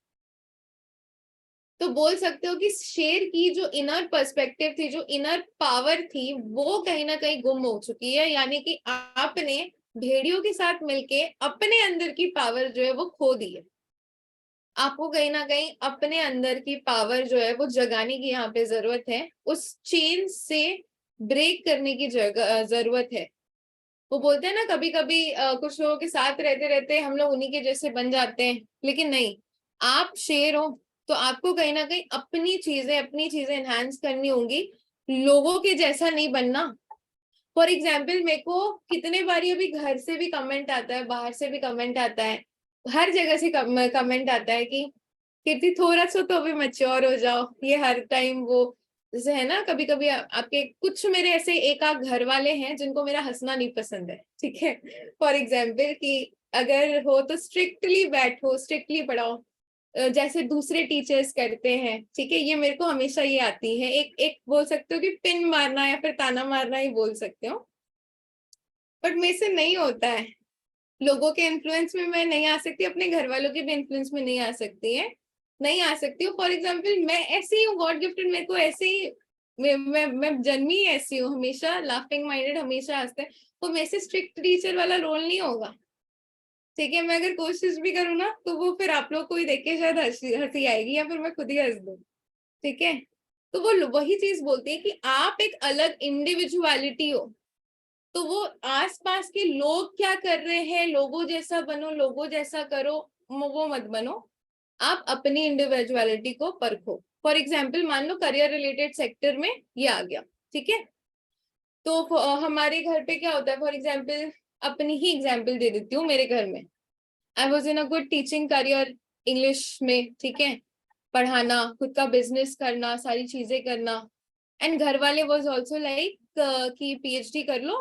तो बोल सकते हो कि शेर की जो इनर पर्सपेक्टिव थी, जो इनर पावर थी, वो कहीं ना कहीं गुम हो चुकी है। यानी कि आपने भेड़ियों के साथ मिलके अपने अंदर की पावर जो है वो खो दी है। आपको कहीं ना कहीं अपने अंदर की पावर जो है वो जगाने की यहाँ पे जरूरत है। उस चेन से ब्रेक करने की जरूरत है। वो बोलते हैं ना कभी कभी कुछ लोगों के साथ रहते रहते हम लोग उन्हीं के जैसे बन जाते हैं, लेकिन नहीं। आप शेर हो तो आपको कहीं ना कहीं अपनी चीजें एनहांस करनी होंगी, लोगों के जैसा नहीं बनना। फॉर एग्जाम्पल मेरे को कितने बारी अभी घर से भी कमेंट आता है, बाहर से भी कमेंट आता है, हर जगह से कमेंट आता है कि कीर्ति थोड़ा सा तो अभी मैच्योर हो जाओ। ये हर टाइम वो जैसे है ना, कभी कभी आपके कुछ मेरे ऐसे एक आध घर वाले हैं जिनको मेरा हंसना नहीं पसंद है, ठीक है। फॉर एग्जाम्पल कि अगर हो तो स्ट्रिक्टली बैठो, स्ट्रिक्टली पढ़ाओ, जैसे दूसरे टीचर्स करते हैं, ठीक है। ये मेरे को हमेशा ये आती है, एक एक बोल सकते हो कि पिन मारना या फिर ताना मारना ही बोल सकते हो, बट मेरे से नहीं होता है। लोगों के इन्फ्लुएंस में मैं नहीं आ सकती, अपने घर वालों के भी इन्फ्लुएंस में नहीं आ सकती है, नहीं आ सकती हूँ। फॉर एग्जाम्पल मैं ऐसी ही हूँ, गॉड गिफ्टेड, मेरे को ऐसे ही, मैं जन्मी ही ऐसी हूँ, हमेशा लाफिंग माइंडेड, हमेशा हंसते। तो मेरे से स्ट्रिक्ट टीचर वाला रोल नहीं होगा, ठीक है। मैं अगर कोशिश भी करूँ ना तो वो फिर आप लोग को ही देख के शायद हंसी हंसी आएगी या फिर मैं खुद ही हंस दूँ, ठीक है। तो वो वही चीज बोलती है कि आप एक अलग इंडिविजुअलिटी हो, तो वो आसपास के लोग क्या कर रहे हैं, लोगों जैसा बनो, लोगों जैसा करो, वो मत बनो। आप अपनी इंडिविजुअलिटी को परखो। फॉर एग्जाम्पल मान लो करियर रिलेटेड सेक्टर में ये आ गया, ठीक है। तो हमारे घर पे क्या होता है, फॉर एग्जाम्पल अपनी ही एग्जाम्पल दे देती हूँ। मेरे घर में I was in a good teaching career, English में, ठीक है, पढ़ाना, खुद का बिजनेस करना, सारी चीजें करना। एंड घर वाले वॉज ऑल्सो लाइक कि पीएचडी कर लो,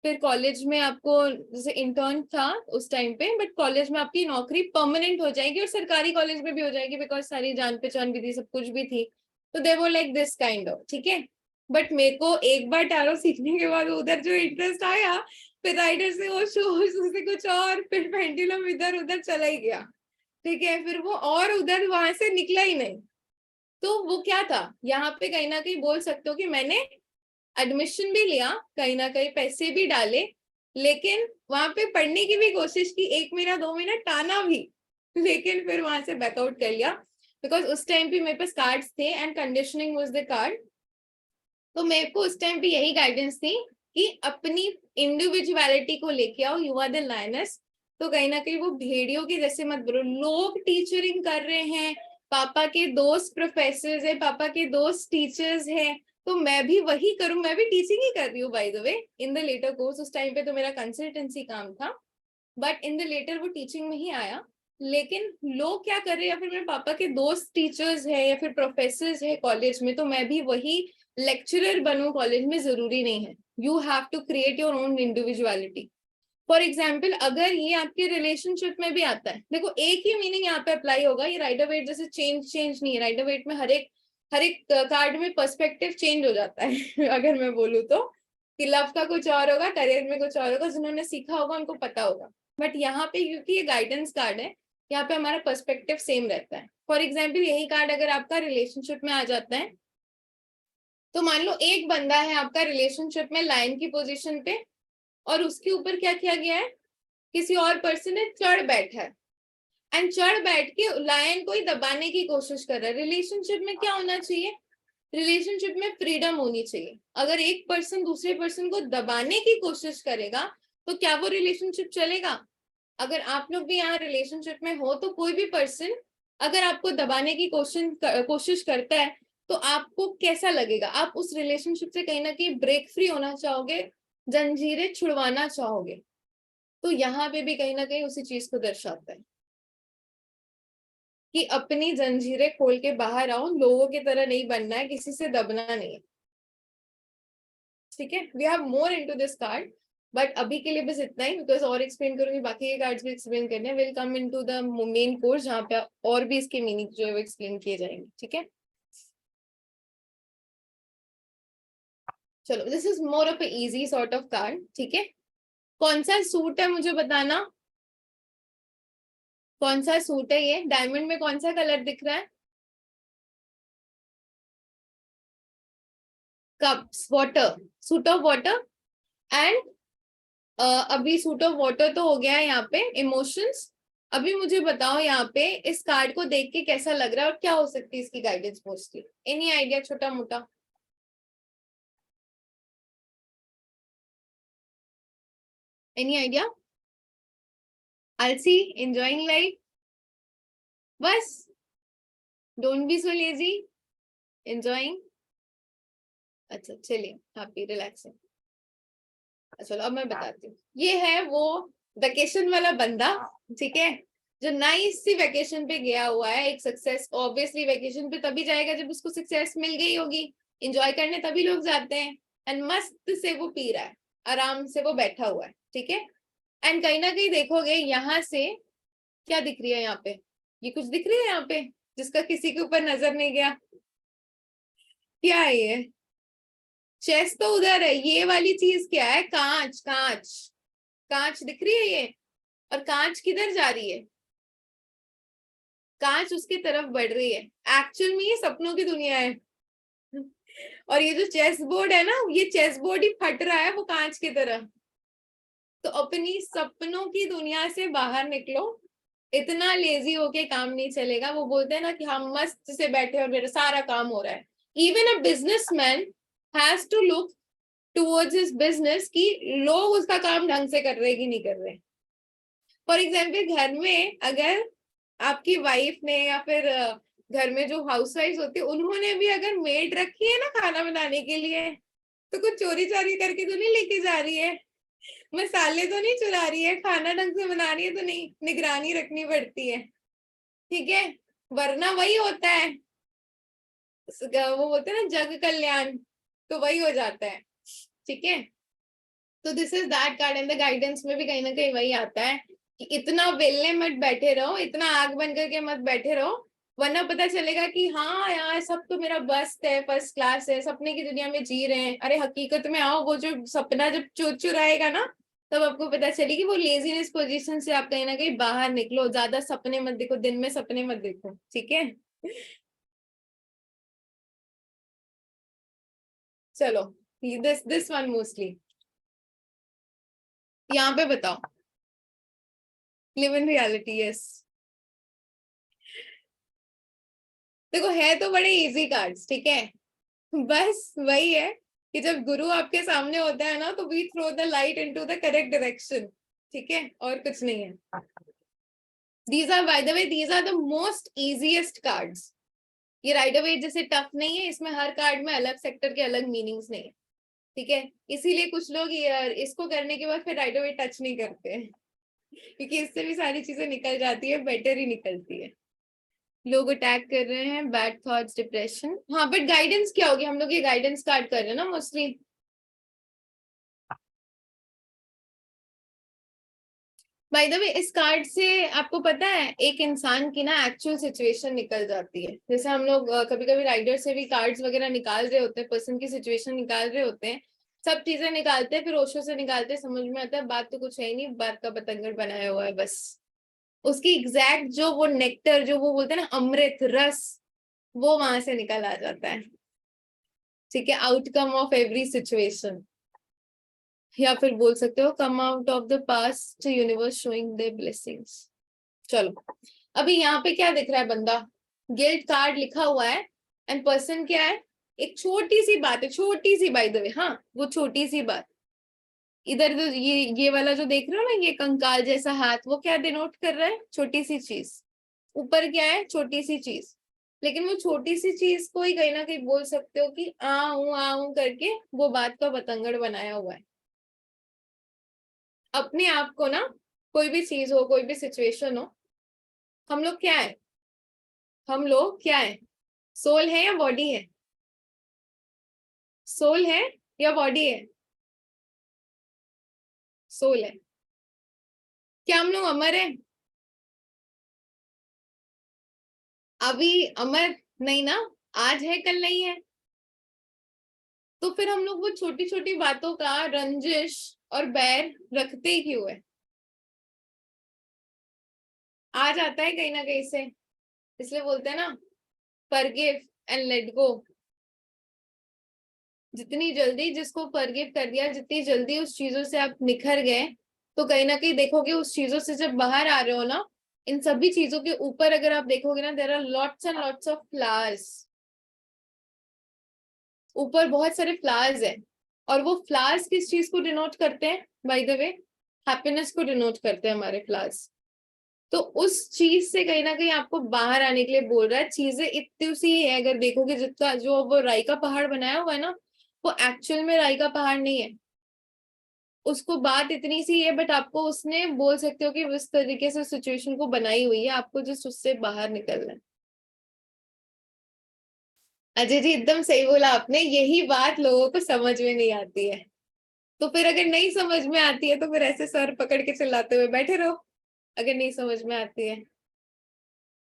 फिर कॉलेज में आपको, जैसे इंटर्न था उस टाइम पे, बट कॉलेज में आपकी नौकरी परमानेंट हो जाएगी और सरकारी कॉलेज में भी हो जाएगी, बिकॉज सारी जान पहचान भी थी, सब कुछ भी थी। तो दे वो लाइक दिस काइंड ऑफ, ठीक है। बट मेरे को एक बार टैरो सीखने के बाद उधर जो इंटरेस्ट आया, फिर राइडर से वो शो से कुछ और, फिर पेंडुलम इधर उधर चला ही गया, ठीक है। फिर वो और उधर वहां से निकला ही नहीं। तो वो क्या था, यहाँ पे कहीं ना कहीं बोल सकते हो कि मैंने एडमिशन भी लिया, कहीं ना कहीं पैसे भी डाले, लेकिन वहां पे पढ़ने की भी कोशिश की, 1 महीना 2 महीना टाना भी, लेकिन फिर वहां से बैकआउट कर लिया, बिकॉज उस टाइम पे मेरे पास कार्ड्स थे and conditioning was the card. तो मेरे को उस टाइम पे यही गाइडेंस थी कि अपनी इंडिविजुअलिटी को लेके आओ, यू आर द लायनस। तो कहीं ना कहीं वो भेड़ियों के जैसे मत बोलो, लोग टीचरिंग कर रहे हैं, पापा के दोस्त प्रोफेसर है, पापा के दोस्त टीचर्स है, तो मैं भी वही करूं। मैं भी टीचिंग ही कर रही हूँ by the way, in the later course. उस टाइम पे तो मेरा कंसल्टेंसी काम था, बट इन द लेटर वो टीचिंग में ही आया। लेकिन लोग क्या कर रहे हैं, या फिर मेरे पापा के दोस्त टीचर्स है या फिर प्रोफेसर है कॉलेज में, तो मैं भी वही लेक्चरर बनूं कॉलेज में, जरूरी नहीं है। You have to create your own individuality. For example अगर ये आपके रिलेशनशिप में भी आता है, देखो एक ही मीनिंग यहाँ पे अप्लाई होगा, ये राइडर वेट जैसे चेंज नहीं है। राइडर वेट में हर एक कार्ड में पर्सपेक्टिव चेंज हो जाता है अगर मैं बोलूँ तो, कि लव का कुछ और होगा, करियर में कुछ और होगा, जिन्होंने सीखा होगा उनको पता होगा। बट यहाँ पे क्योंकि ये गाइडेंस कार्ड है, यहाँ पे हमारा पर्सपेक्टिव सेम रहता है। फॉर एग्जाम्पल यही कार्ड अगर आपका रिलेशनशिप में आ जाता है, तो मान लो एक बंदा है आपका रिलेशनशिप में लाइन की पोजीशन पे, और उसके ऊपर क्या किया गया है, किसी और पर्सन ने चढ़ बैठा है, एंड चढ़ बैठ के लायन को ही दबाने की कोशिश कर रहा है। रिलेशनशिप में क्या होना चाहिए, रिलेशनशिप में फ्रीडम होनी चाहिए। अगर एक पर्सन दूसरे पर्सन को दबाने की कोशिश करेगा तो क्या वो रिलेशनशिप चलेगा। अगर आप लोग भी यहाँ रिलेशनशिप में हो, तो कोई भी पर्सन अगर आपको दबाने की कोशिश करता है, तो आपको कैसा लगेगा, आप उस रिलेशनशिप से कहीं ना कहीं ब्रेक फ्री होना चाहोगे, जंजीरें छुड़वाना चाहोगे। तो यहाँ पे भी कहीं ना कहीं उसी चीज को दर्शाता है कि अपनी जंजीरें खोल के बाहर आओ, लोगों की तरह नहीं बनना है, किसी से दबना नहीं है, ठीक है। We have more into this card, but अभी के लिए बस इतना ही, बिकॉज और एक्सप्लेन करूंगी, बाकी के कार्ड्स भी एक्सप्लेन करने हैं। Will come into the main course, जहाँ पे और भी इसके मीनिंग जो है वो एक्सप्लेन किए जाएंगे, ठीक है। चलो, this is more of easy sort of card, ठीक है। कौन सा सूट है मुझे बताना, कौन सा सूट है ये, डायमंड में कौन सा कलर दिख रहा है, cups, water, suit of water. And अभी सूट ऑफ वाटर तो हो गया है यहाँ पे, इमोशंस। अभी मुझे बताओ यहाँ पे इस कार्ड को देख के कैसा लग रहा है और क्या हो सकती है इसकी गाइडेंस मोस्टली, एनी आइडिया, छोटा मोटा, एनी आइडिया। आलसी, एंजॉइंग लाइफ, बस, don't be so lazy, enjoying. अच्छा चलिए, हैप्पी रिलैक्सिंग। चलो अब मैं बताती हूँ, ये है वो वेकेशन वाला बंदा, ठीक है, जो नाइस सी वेकेशन पे गया हुआ है, एक सक्सेस। ऑब्वियसली वेकेशन पे तभी जाएगा जब उसको सक्सेस मिल गई होगी, इंजॉय करने तभी लोग जाते हैं, एंड मस्त से वो पी रहा है, आराम से वो बैठा हुआ है, ठीक है। एंड कहीं ना कहीं देखोगे यहाँ से क्या दिख रही है, यहाँ पे ये कुछ दिख रही है यहाँ पे जिसका किसी के ऊपर नजर नहीं गया, क्या है ये? चेस्ट तो उधर है, ये वाली चीज क्या है? कांच, कांच, कांच दिख रही है ये, और कांच किधर जा रही है? कांच उसकी तरफ बढ़ रही है। एक्चुअल में ये सपनों की दुनिया है, और ये जो चेस बोर्ड है ना, ये चेस बोर्ड ही फट रहा है वो कांच की तरह। तो अपनी सपनों की दुनिया से बाहर निकलो, इतना लेजी होके काम नहीं चलेगा। वो बोलते हैं ना कि हम मस्त से बैठे और मेरा सारा काम हो रहा है। Even a businessman has to look towards his business कि लोग उसका काम ढंग से कर रहे कि नहीं कर रहे। फॉर एग्जाम्पल घर में अगर आपकी वाइफ ने या फिर घर में जो हाउसवाइफ होती है उन्होंने भी अगर मेड रखी है ना खाना बनाने के लिए, तो कुछ चोरी चारी करके तो नहीं लेके जा रही है, मसाले तो नहीं चुरा रही है, खाना ढंग से बना रही है तो नहीं, निगरानी रखनी पड़ती है, ठीक है। वरना वही होता है, वो बोलते हैं ना जग कल्याण, तो वही हो जाता है, ठीक है। तो this is that card, and the guidance में भी कहीं ना कहीं वही आता है कि इतना वेलने मत बैठे रहो, इतना आग बन करके मत बैठे रहो, वरना पता चलेगा कि हाँ यार सब तो मेरा बस्त है, फर्स्ट क्लास है, सपने की दुनिया में जी रहे हैं। अरे हकीकत में आओ, वो जो सपना जब चुराएगा ना, तब आपको पता चलेगी। वो लेजीनेस पोजीशन से आप कहीं ना कहीं बाहर निकलो, ज्यादा सपने मत देखो, दिन में सपने मत देखो, ठीक है। चलो, दिस वन मोस्टली, यहाँ पे बताओ, लिव इन रियलिटी, यस। देखो है तो बड़े इजी कार्ड्स, ठीक है, बस वही है कि जब गुरु आपके सामने होता है ना, तो we throw the light into the correct direction, ठीक है, और कुछ नहीं है। These are by the way, these are the most easiest cards. ये राइट अवे जैसे टफ नहीं है, इसमें हर कार्ड में अलग सेक्टर के अलग मीनिंग्स नहीं है, ठीक है। इसीलिए कुछ लोग इसको करने के बाद फिर राइट अवे टच नहीं करते, क्योंकि इससे भी सारी चीजें निकल जाती है, बेटर ही निकलती है। लोग अटैक कर रहे हैं, बैड थॉट्स, डिप्रेशन, हाँ बट गाइडेंस क्या होगी, हम लोग ये गाइडेंस कार्ड कर रहे हैं ना मोस्टली। बाय द वे इस कार्ड से आपको पता है एक इंसान की ना एक्चुअल सिचुएशन निकल जाती है। जैसे हम लोग कभी कभी राइडर से भी कार्ड्स वगैरह निकाल रहे होते हैं, पर्सन की सिचुएशन निकाल रहे होते हैं, सब चीजें निकालते हैं, फिर ओशो से निकालते हैं, समझ में आता है बात तो कुछ है ही नहीं, बात का बतंगड़ बनाया हुआ है बस। उसकी एग्जैक्ट जो वो नेक्टर, जो वो बोलते हैं ना अमृत रस, वो वहां से निकल आ जाता है, ठीक है। आउटकम ऑफ एवरी सिचुएशन, या फिर बोल सकते हो come out of the past universe showing there blessings. चलो, अभी यहाँ पे क्या दिख रहा है, बंदा गिल्ट कार्ड लिखा हुआ है, एंड पर्सन क्या है, एक छोटी सी बात है, छोटी सी बाय द वे, हाँ वो छोटी सी बात, इधर तो ये वाला जो देख रहे हो ना, ये कंकाल जैसा हाथ, वो क्या डिनोट कर रहा है, छोटी सी चीज। ऊपर क्या है, छोटी सी चीज, लेकिन वो छोटी सी चीज को ही कहीं ना कहीं बोल सकते हो कि आ हूं करके वो बात का बतंगड़ बनाया हुआ है। अपने आप को ना, कोई भी चीज हो, कोई भी सिचुएशन हो, हम लोग क्या है, हम लोग क्या है, सोल है या बॉडी है? सोल है या बॉडी है? सोल है। क्या हम लोग अमर हैं? अभी अमर नहीं ना, आज है कल नहीं है। तो फिर हम लोग वो छोटी छोटी बातों का रंजिश और बैर रखते ही क्यों है? आ जाता है कहीं ना कहीं से, इसलिए बोलते हैं ना फॉरगिव एंड लेट गो। जितनी जल्दी जिसको फॉरगिव कर दिया, जितनी जल्दी उस चीजों से आप निखर गए, तो कहीं ना कहीं देखोगे उस चीजों से जब बाहर आ रहे हो ना, इन सभी चीजों के ऊपर अगर आप देखोगे ना, there are lots and lots of flowers, ऊपर बहुत सारे फ्लावर्स हैं। और वो फ्लावर्स किस चीज को डिनोट करते हैं, बाय द वे हैप्पीनेस को डिनोट करते हैं हमारे फ्लावर्स। तो उस चीज से कहीं ना कहीं आपको बाहर आने के लिए बोल रहा है। चीजें इतनी सी है, अगर देखोगे जितना जो वो राई का पहाड़ बनाया हुआ है ना, वो एक्चुअल में राई का पहाड़ नहीं है, उसको बात इतनी सी है, बट आपको उसने बोल सकते हो कि इस तरीके से सिचुएशन को बनाई हुई है, आपको जस्ट उससे बाहर निकलना है। अजय जी एकदम सही बोला आपने, यही बात लोगों को समझ में नहीं आती है। तो फिर अगर नहीं समझ में आती है तो फिर ऐसे सर पकड़ के चिल्लाते हुए बैठे रहो, अगर नहीं समझ में आती है।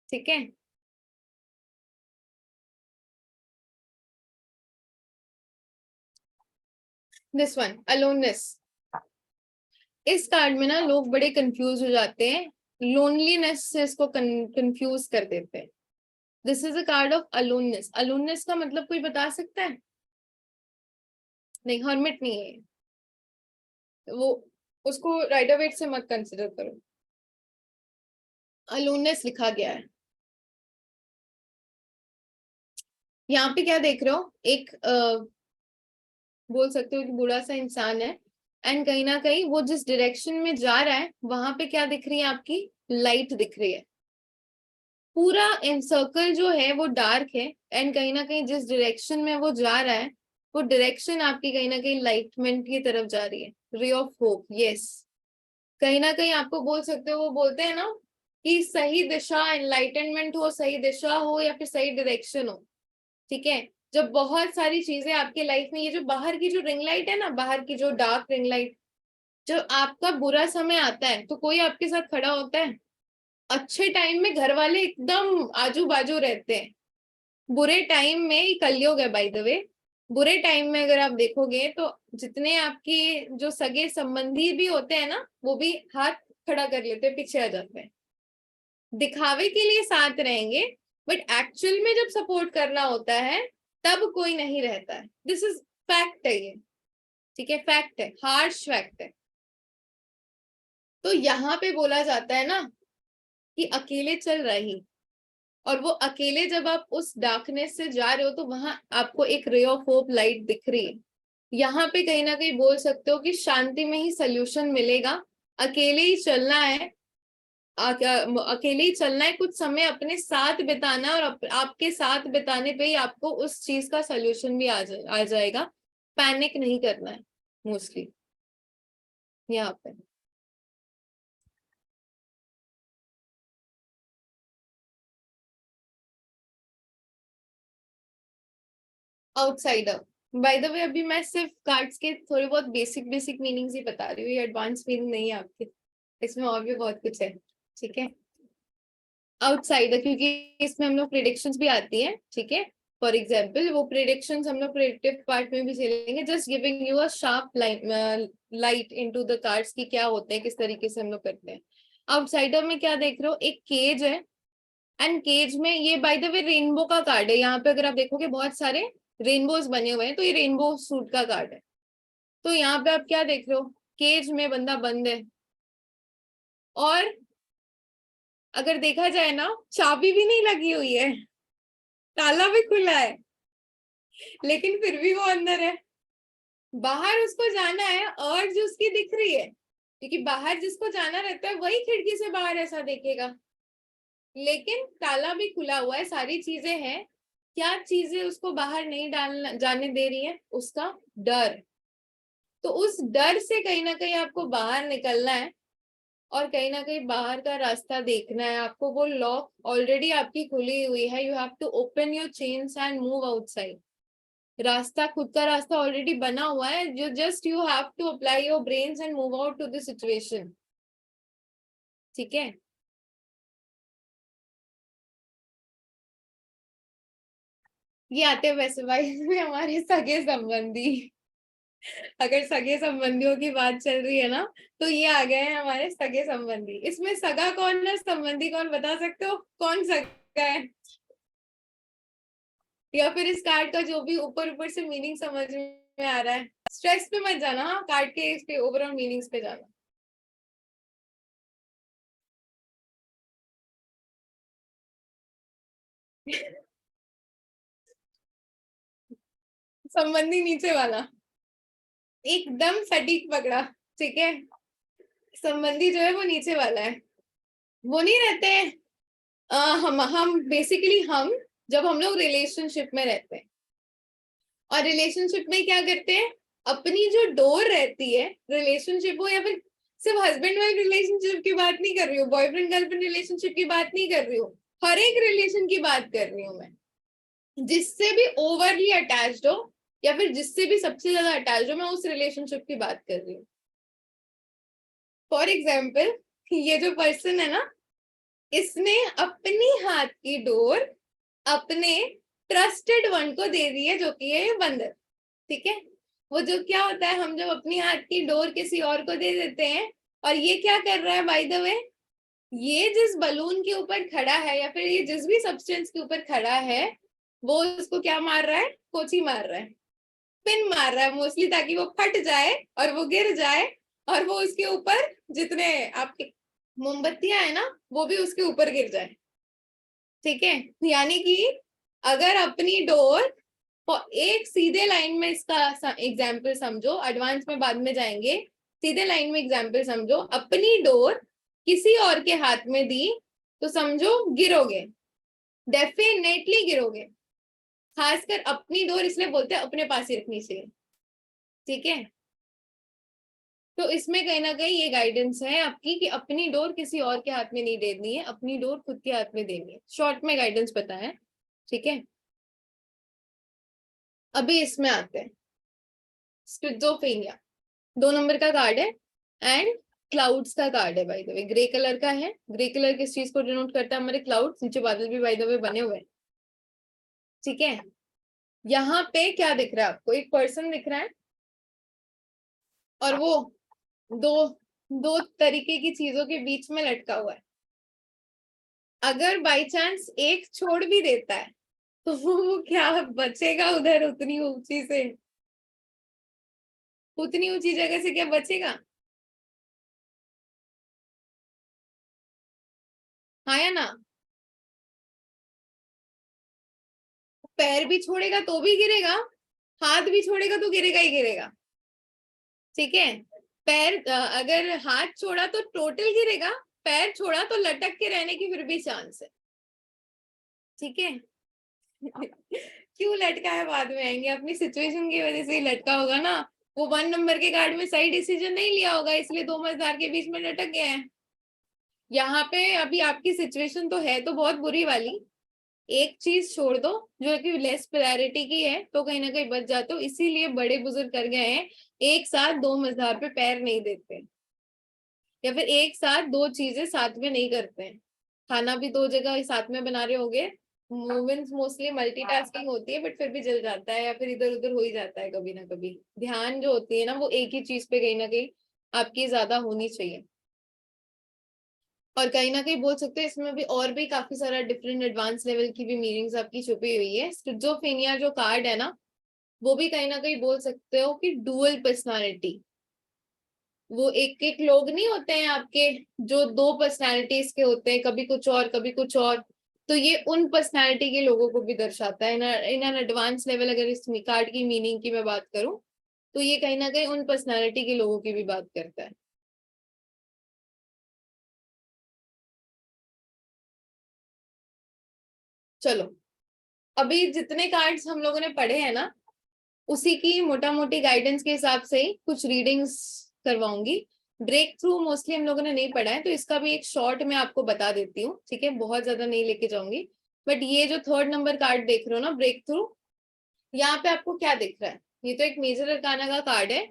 ठीक है। दिस वन अलोननेस, इस कार्ड में ना लोग बड़े कंफ्यूज हो जाते हैं, लोनलीनेस से इसको कंफ्यूज कर देते हैं। This is a card of aloneness. Aloneness का मतलब कोई बता सकता है? नहीं, हर्मिट नहीं है वो, उसको राइडर वेट से मत कंसिडर करो। अलोननेस लिखा गया है यहाँ पे, क्या देख रहे हो? एक बोल सकते हो कि बूढ़ा सा इंसान है, एंड कहीं ना कहीं वो जिस डायरेक्शन में जा रहा है वहां पे क्या दिख रही है आपकी? लाइट दिख रही है। पूरा सर्कल जो है वो डार्क है, एंड कहीं ना कहीं जिस डायरेक्शन में वो जा रहा है वो डायरेक्शन आपकी कहीं ना कहीं लाइटमेंट की तरफ जा रही है, रे ऑफ होप। यस, कहीं ना कहीं आपको बोल सकते हो, वो बोलते हैं ना कि सही दिशा, एनलाइटनमेंट हो, सही दिशा हो या फिर सही डायरेक्शन हो। ठीक है। जब बहुत सारी चीजें आपके लाइफ में, ये जो बाहर की जो रिंग लाइट है ना, बाहर की जो डार्क रिंग लाइट, जब आपका बुरा समय आता है तो कोई आपके साथ खड़ा होता है? अच्छे टाइम में घर वाले एकदम आजू बाजू रहते हैं, बुरे टाइम में, ये कलयुग है बाय द वे, बुरे टाइम में अगर आप देखोगे तो जितने आपके जो सगे संबंधी भी होते हैं ना, वो भी हाथ खड़ा कर लेते हैं, पीछे आ जाते हैं, दिखावे के लिए साथ रहेंगे, बट एक्चुअल में जब सपोर्ट करना होता है तब कोई नहीं रहता है। दिस इज फैक्ट है ये। ठीक है, फैक्ट है, हार्श फैक्ट है। तो यहाँ पे बोला जाता है ना कि अकेले चल रही, और वो अकेले जब आप उस डार्कनेस से जा रहे हो तो वहां आपको एक रे ऑफ होप लाइट दिख रही है। यहाँ पे कहीं ना कहीं बोल सकते हो कि शांति में ही सोल्यूशन मिलेगा। अकेले ही चलना है, अकेले ही चलना है, कुछ समय अपने साथ बिताना है, और आपके साथ बिताने पे ही आपको उस चीज का सोल्यूशन भी आ जाएगा। पैनिक नहीं करना है मोस्टली यहाँ पे। आउटसाइडर, बाय द वे अभी मैं सिर्फ कार्ड्स के थोड़े बहुत बेसिक बेसिक मीनिंग्स ही बता रही हूँ, ये एडवांस मीनिंग नहीं है आपके, इसमें और भी बहुत कुछ है। ठीक है। आउटसाइडर, क्योंकि इसमें हम लोग प्रिडिक्शंस भी आती है। ठीक है। फॉर एग्जाम्पल वो प्रिडिक्शंस हम लोग प्रिडिक्टिव पार्ट में भी चलेंगे, just giving you a sharp light into the cards की क्या होते हैं, किस तरीके से हम लोग करते हैं। आउटसाइडर में क्या देख रहे हो? एक केज है, एंड केज में, ये बाय द वे रेनबो का कार्ड है, यहाँ पे अगर आप देखोगे बहुत सारे रेनबोज बने हुए हैं, तो ये रेनबो सूट का कार्ड है। तो यहाँ पे आप क्या देख रहे हो? केज में बंदा बंद है, और अगर देखा जाए ना, चाबी भी नहीं लगी हुई है, ताला भी खुला है, लेकिन फिर भी वो अंदर है। बाहर उसको जाना है, और जो उसकी दिख रही है, क्योंकि बाहर जिसको जाना रहता है वही खिड़की से बाहर ऐसा देखेगा, लेकिन ताला भी खुला हुआ है, सारी चीजें हैं। क्या चीजें उसको बाहर नहीं डालना जाने दे रही है? उसका डर। तो उस डर से कहीं ना कहीं आपको बाहर निकलना है, और कहीं ना कहीं बाहर का रास्ता देखना है आपको। वो लॉक ऑलरेडी आपकी खुली हुई है, you have to open your chains and move outside. रास्ता, खुद का रास्ता ऑलरेडी बना हुआ है, जो just you have to apply your brains and move out to the situation. ठीक है। ये आते हैं वैसे भाई में हमारे सगे संबंधी, अगर सगे संबंधियों की बात चल रही है ना, तो ये आ गए हैं हमारे सगे संबंधी। इसमें सगा कौन है, संबंधी कौन, बता सकते हो कौन सगा है? या फिर इस कार्ड का जो भी ऊपर ऊपर से मीनिंग समझ में आ रहा है, स्ट्रेस पे मत जाना, हाँ, कार्ड के इस पे ओवरऑल मीनिंग्स पे जाना। संबंधी नीचे वाला, एकदम सटीक पकड़ा। ठीक है। संबंधी जो है वो नीचे वाला है, वो नहीं रहते हैं। हम बेसिकली, हम जब हम लोग रिलेशनशिप में रहते हैं, और रिलेशनशिप में क्या करते हैं, अपनी जो डोर रहती है, रिलेशनशिप हो या फिर सिर्फ हस्बैंड वाइफ रिलेशनशिप की बात नहीं कर रही हूँ, बॉयफ्रेंड गर्लफ्रेंड रिलेशनशिप की बात नहीं कर रही हूँ, हर एक रिलेशन की बात कर रही हूँ मैं। जिससे भी ओवरली अटैच्ड हो या फिर जिससे भी सबसे ज्यादा अटैच्ड हो, मैं उस रिलेशनशिप की बात कर रही हूँ। फॉर एग्जाम्पल, ये जो पर्सन है ना, इसने अपनी हाथ की डोर अपने ट्रस्टेड वन को दे दी है, जो कि है ये बंदर। ठीक है, वो जो क्या होता है, हम जब अपनी हाथ की डोर किसी और को दे देते हैं, और ये क्या कर रहा है बाय द वे, ये जिस बलून के ऊपर खड़ा है या फिर ये जिस भी सब्सटेंस के ऊपर खड़ा है, वो उसको क्या मार रहा है, कोची मार रहा है, पिन मार रहा है मोस्टली, ताकि वो फट जाए और वो गिर जाए, और वो उसके ऊपर जितने आपके मोमबत्तियां है ना, वो भी उसके ऊपर गिर जाए। ठीक है, यानी कि अगर अपनी डोर, एक सीधे लाइन में इसका एग्जाम्पल समझो, एडवांस में बाद में जाएंगे, सीधे लाइन में एग्जाम्पल समझो, अपनी डोर किसी और के हाथ में दी तो समझो गिरोगे, डेफिनेटली गिरोगे। खासकर अपनी डोर इसलिए बोलते हैं अपने पास ही रखनी चाहिए। ठीक है, तो इसमें कहीं ना कहीं ये गाइडेंस है आपकी कि अपनी डोर किसी और के हाथ में नहीं देनी है, अपनी डोर खुद के हाथ में देनी है। शॉर्ट में गाइडेंस पता है। ठीक है, अभी इसमें आते हैं। स्किज़ोफ्रेनिया 2 नंबर का कार्ड है, एंड क्लाउड्स का कार्ड है। By the way grey colour का है। ग्रे कलर किस चीज को डिनोट करता है, हमारे क्लाउड्स, नीचे बादल भी बाय द वे बने हुए हैं। ठीक है, यहाँ पे क्या दिख रहा है आपको, एक पर्सन दिख रहा है, और वो दो दो तरीके की चीजों के बीच में लटका हुआ है। अगर बाई चांस एक छोड़ भी देता है तो वो क्या बचेगा उधर, उतनी ऊंची से, उतनी ऊंची जगह से क्या बचेगा? हाँ या ना? पैर भी छोड़ेगा तो भी गिरेगा, हाथ भी छोड़ेगा तो गिरेगा ही गिरेगा। ठीक है, पैर अगर हाथ छोड़ा तो टोटल गिरेगा, पैर छोड़ा तो लटक के रहने की फिर भी चांस है। ठीक है क्यों लटका है बाद में आएंगे, अपनी सिचुएशन की वजह से ही लटका होगा ना। वो 1 नंबर के कार्ड में सही डिसीजन नहीं लिया होगा, इसलिए दो मझधार के बीच में लटक गया है। यहाँ पे अभी आपकी सिचुएशन तो है तो बहुत बुरी वाली, एक चीज छोड़ दो जो कि लेस प्रायोरिटी की है, तो कहीं ना कहीं बच जाते हो। इसीलिए बड़े बुजुर्ग कर गए हैं, एक साथ दो मझधार पे पैर नहीं देते, या फिर एक साथ दो चीजें साथ में नहीं करते हैं। खाना भी दो जगह साथ में बना रहे होगे, वुमेन्स मोस्टली मल्टीटास्किंग होती है, बट फिर भी जल जाता है या फिर इधर उधर हो ही जाता है कभी ना कभी। ध्यान जो होती है ना, वो एक ही चीज पे कहीं ना कहीं आपकी ज्यादा होनी चाहिए। और कहीं ना कहीं बोल सकते हैं इसमें भी और भी काफी सारा डिफरेंट एडवांस लेवल की भी मीनिंग्स आपकी छुपी हुई है। स्किज़ोफ्रेनिया जो कार्ड है ना, वो भी कहीं ना कहीं बोल सकते हो कि डुअल पर्सनालिटी, वो एक एक लोग नहीं होते हैं आपके, जो दो पर्सनालिटीज के होते हैं, कभी कुछ और कभी कुछ और, तो ये उन पर्सनालिटी के लोगों को भी दर्शाता है। इन एन एडवांस लेवल अगर इस कार्ड की मीनिंग की मैं बात करूं, तो ये कहीं ना कहीं उन पर्सनालिटी के लोगों की भी बात करता है। चलो, अभी जितने कार्ड्स हम लोगों ने पढ़े हैं ना, उसी की मोटा मोटी गाइडेंस के हिसाब से ही कुछ रीडिंग्स करवाऊंगी। ब्रेक थ्रू मोस्टली हम लोगों ने नहीं पढ़ा है, तो इसका भी एक शॉर्ट में आपको बता देती हूँ। ठीक है, बहुत ज्यादा नहीं लेके जाऊंगी। बट ये जो 3rd नंबर कार्ड देख रहे हो ना, ब्रेक थ्रू, यहाँ पे आपको क्या दिख रहा है? ये तो एक मेजर अरकाना का कार्ड है,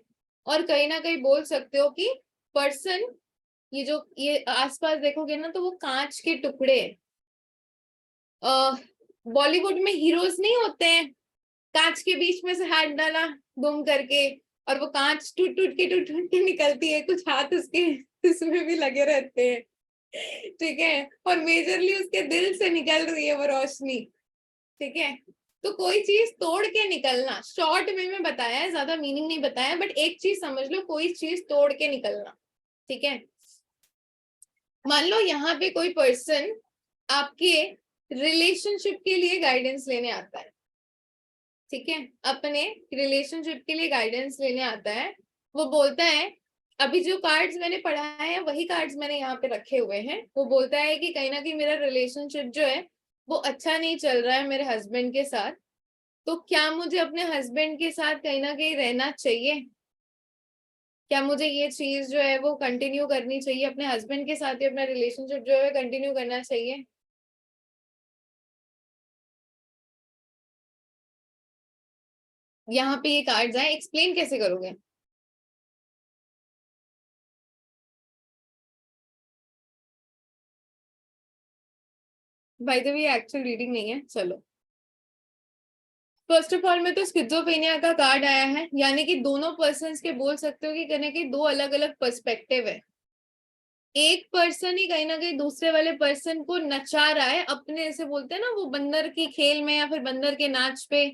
और कहीं ना कहीं बोल सकते हो कि पर्सन, ये जो ये आसपास देखोगे ना, तो वो कांच के टुकड़े, बॉलीवुड में हीरोज नहीं होते हैं, कांच के बीच में से हाथ डाला गुम करके, और वो कांच टूट टूट के निकलती है, कुछ हाथ उसके उसमें भी लगे रहते हैं। ठीक है, और मेजरली उसके दिल से निकल रही है वो रोशनी। ठीक है, तो कोई चीज तोड़ के निकलना, शॉर्ट में बताया है, ज्यादा मीनिंग नहीं बताया, बट एक चीज समझ लो, कोई चीज तोड़ के निकलना। ठीक है, मान लो यहाँ पे कोई पर्सन आपके रिलेशनशिप के लिए गाइडेंस लेने आता है। ठीक है, अपने रिलेशनशिप के लिए गाइडेंस लेने आता है। वो बोलता है, अभी जो कार्ड्स मैंने पढ़ाए हैं वही कार्ड्स मैंने यहाँ पे रखे हुए हैं। वो बोलता है कि कहीं ना कहीं मेरा रिलेशनशिप जो है वो अच्छा नहीं चल रहा है मेरे हस्बैंड के साथ, तो क्या मुझे अपने हस्बैंड के साथ कहीं ना कहीं रहना चाहिए? क्या मुझे ये चीज जो है वो कंटिन्यू करनी चाहिए, अपने हस्बैंड के साथ ही अपना रिलेशनशिप जो है कंटिन्यू करना चाहिए? यहाँ पे ये कार्ड्स आए, एक्सप्लेन कैसे करोगे? भाई तो ये एक्चुअल रीडिंग नहीं है, चलो। फर्स्ट ऑफ ऑल में तो स्किज़ोफ्रेनिया का कार्ड आया है, यानी कि दोनों पर्सन्स के बोल सकते हो कि कहने के दो अलग अलग पर्सपेक्टिव है। एक पर्सन ही कहीं ना कहीं दूसरे वाले पर्सन को नचा रहा है अपने, ऐसे बोलते हैं ना वो बंदर की खेल में या फिर बंदर के नाच पे,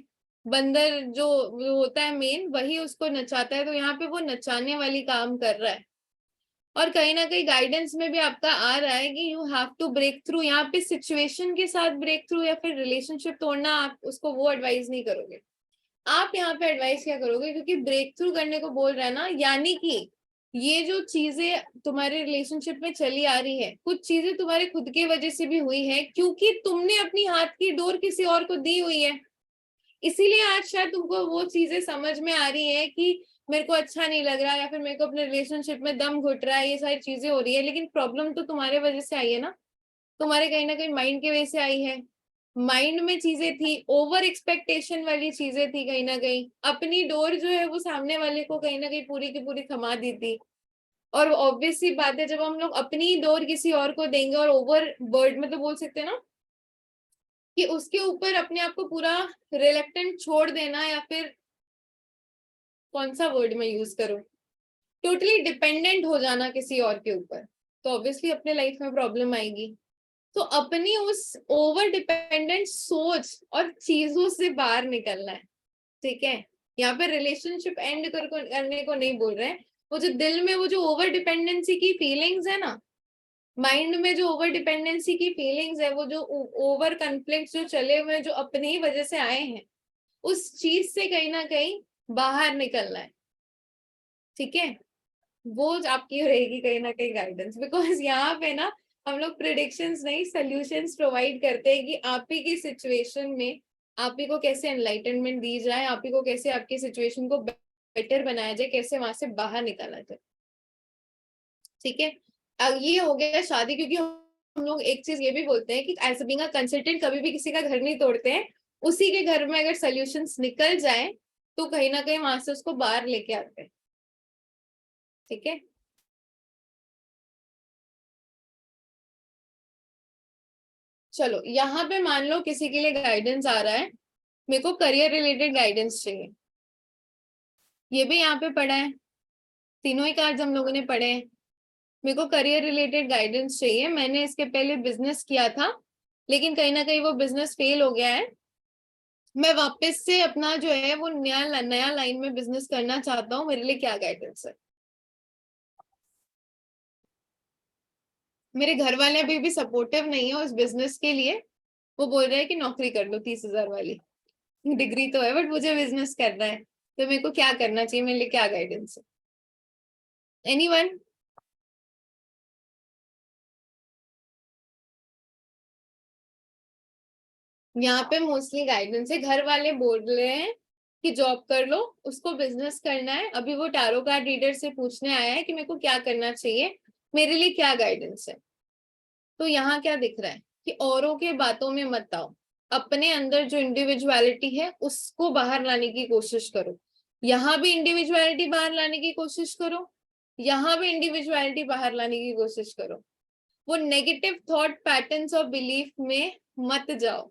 बंदर जो होता है मेन वही उसको नचाता है, तो यहाँ पे वो नचाने वाली काम कर रहा है। और कहीं ना कहीं गाइडेंस में भी आपका आ रहा है कि you have to break through, यहाँ पे सिचुएशन के साथ ब्रेक थ्रू या फिर रिलेशनशिप तोड़ना, आप उसको वो एडवाइस नहीं करोगे। आप यहाँ पे एडवाइस क्या करोगे, क्योंकि ब्रेक थ्रू करने को बोल रहा है ना, यानी कि ये जो चीजें तुम्हारे रिलेशनशिप में चली आ रही है, कुछ चीजें तुम्हारे खुद के वजह से भी हुई है, क्योंकि तुमने अपनी हाथ की डोर किसी और को दी हुई है। इसीलिए आज शायद तुमको वो चीजें समझ में आ रही है कि मेरे को अच्छा नहीं लग रहा, या फिर मेरे को अपने रिलेशनशिप में दम घुट रहा है, ये सारी चीजें हो रही है। लेकिन प्रॉब्लम तो तुम्हारे वजह से आई है ना, तुम्हारे कहीं ना कहीं माइंड की वजह से आई है। माइंड में चीजें थी, ओवर एक्सपेक्टेशन वाली चीजें थी, कहीं ना कहीं अपनी डोर जो है वो सामने वाले को कहीं ना कहीं पूरी की पूरी थमा दी थी। और ऑब्वियस सी बात है, जब हम लोग अपनी डोर किसी और को देंगे, और ओवर बर्ड में तो बोल सकते हैं ना कि उसके ऊपर अपने आप को पूरा रिलेक्टेंट छोड़ देना, या फिर कौन सा वर्ड मैं यूज करूं, टोटली डिपेंडेंट हो जाना किसी और के ऊपर, तो ऑब्वियसली अपने लाइफ में प्रॉब्लम आएगी। तो अपनी उस ओवर डिपेंडेंट सोच और चीजों से बाहर निकलना है, ठीक है? यहाँ पे रिलेशनशिप एंड करने को नहीं बोल रहे हैं। वो जो दिल में वो जो ओवर डिपेंडेंसी की फीलिंग्स है ना, माइंड में जो ओवर डिपेंडेंसी की फीलिंग्स है, वो जो ओवर कन्फ्लिक्ट जो चले हुए हैं, जो अपनी ही वजह से आए हैं, उस चीज से कहीं ना कहीं बाहर निकलना है, ठीक है? वो आपकी रहेगी कहीं ना कहीं गाइडेंस, बिकॉज यहाँ पे ना हम लोग प्रिडिक्शंस नहीं सॉल्यूशंस प्रोवाइड करते हैं कि आप ही की सिचुएशन में आप ही को कैसे एनलाइटनमेंट दी जाए, आप ही को कैसे आपकी सिचुएशन को बेटर बनाया जाए, कैसे वहां से बाहर निकाला जाए, ठीक है? अब ये हो गया शादी, क्योंकि हम लोग एक चीज ये भी बोलते हैं कि एज बीइंग अ कंसल्टेंट कभी भी किसी का घर नहीं तोड़ते हैं, उसी के घर में अगर सोल्यूशंस निकल जाए तो कहीं ना कहीं वहां से उसको बाहर लेके आते हैं, ठीक है? चलो यहाँ पे मान लो किसी के लिए गाइडेंस आ रहा है, मेरे को करियर रिलेटेड गाइडेंस चाहिए, ये भी यहाँ पे पढ़ा है, तीनों ही कार्ड्स हम लोगों ने पढ़े हैं। मेरे को करियर रिलेटेड गाइडेंस चाहिए, मैंने इसके पहले बिजनेस किया था लेकिन कहीं ना कहीं वो बिजनेस फेल हो गया है, मैं वापस से अपना जो है वो नया नया लाइन में बिजनेस करना चाहता हूँ, मेरे लिए क्या गाइडेंस है? मेरे घर वाले अभी भी सपोर्टिव नहीं है उस बिजनेस के लिए, वो बोल रहे हैं कि नौकरी कर लो 30,000 वाली, डिग्री तो है बट मुझे बिजनेस करना है, तो मेरे को क्या करना चाहिए, मेरे लिए क्या गाइडेंस है? एनीवन? यहाँ पे मोस्टली गाइडेंस है, घर वाले बोल रहे हैं कि जॉब कर लो, उसको बिजनेस करना है। अभी वो टैरो कार्ड रीडर से पूछने आया है कि मेरे को क्या करना चाहिए, मेरे लिए क्या गाइडेंस है। तो यहाँ क्या दिख रहा है कि औरों के बातों में मत आओ, अपने अंदर जो इंडिविजुअलिटी है उसको बाहर लाने की कोशिश करो। यहाँ भी इंडिविजुअलिटी बाहर लाने की कोशिश करो, यहाँ भी इंडिविजुअलिटी बाहर लाने की कोशिश करो। वो नेगेटिव थॉट पैटर्न्स और बिलीफ में मत जाओ।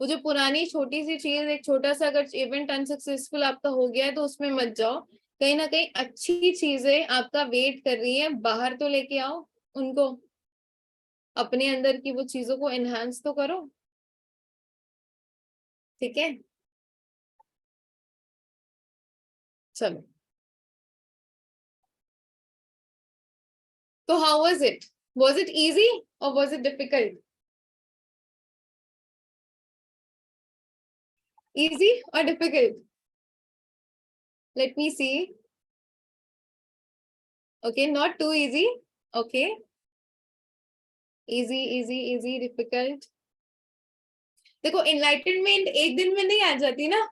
वो जो पुरानी छोटी सी चीज, एक छोटा सा अगर इवेंट अनसक्सेसफुल आपका हो गया है तो उसमें मत जाओ, कहीं ना कहीं अच्छी चीजें आपका वेट कर रही है, बाहर तो लेके आओ उनको, अपने अंदर की वो चीजों को एनहांस तो करो, ठीक है? चलो, तो हाउ वाज इट इजी और वाज इट डिफिकल्ट? इजी और difficult? Let me see. Okay, not too easy. Okay, easy easy easy difficult. देखो एनलाइटनमेंट एक दिन में नहीं आ जाती ना,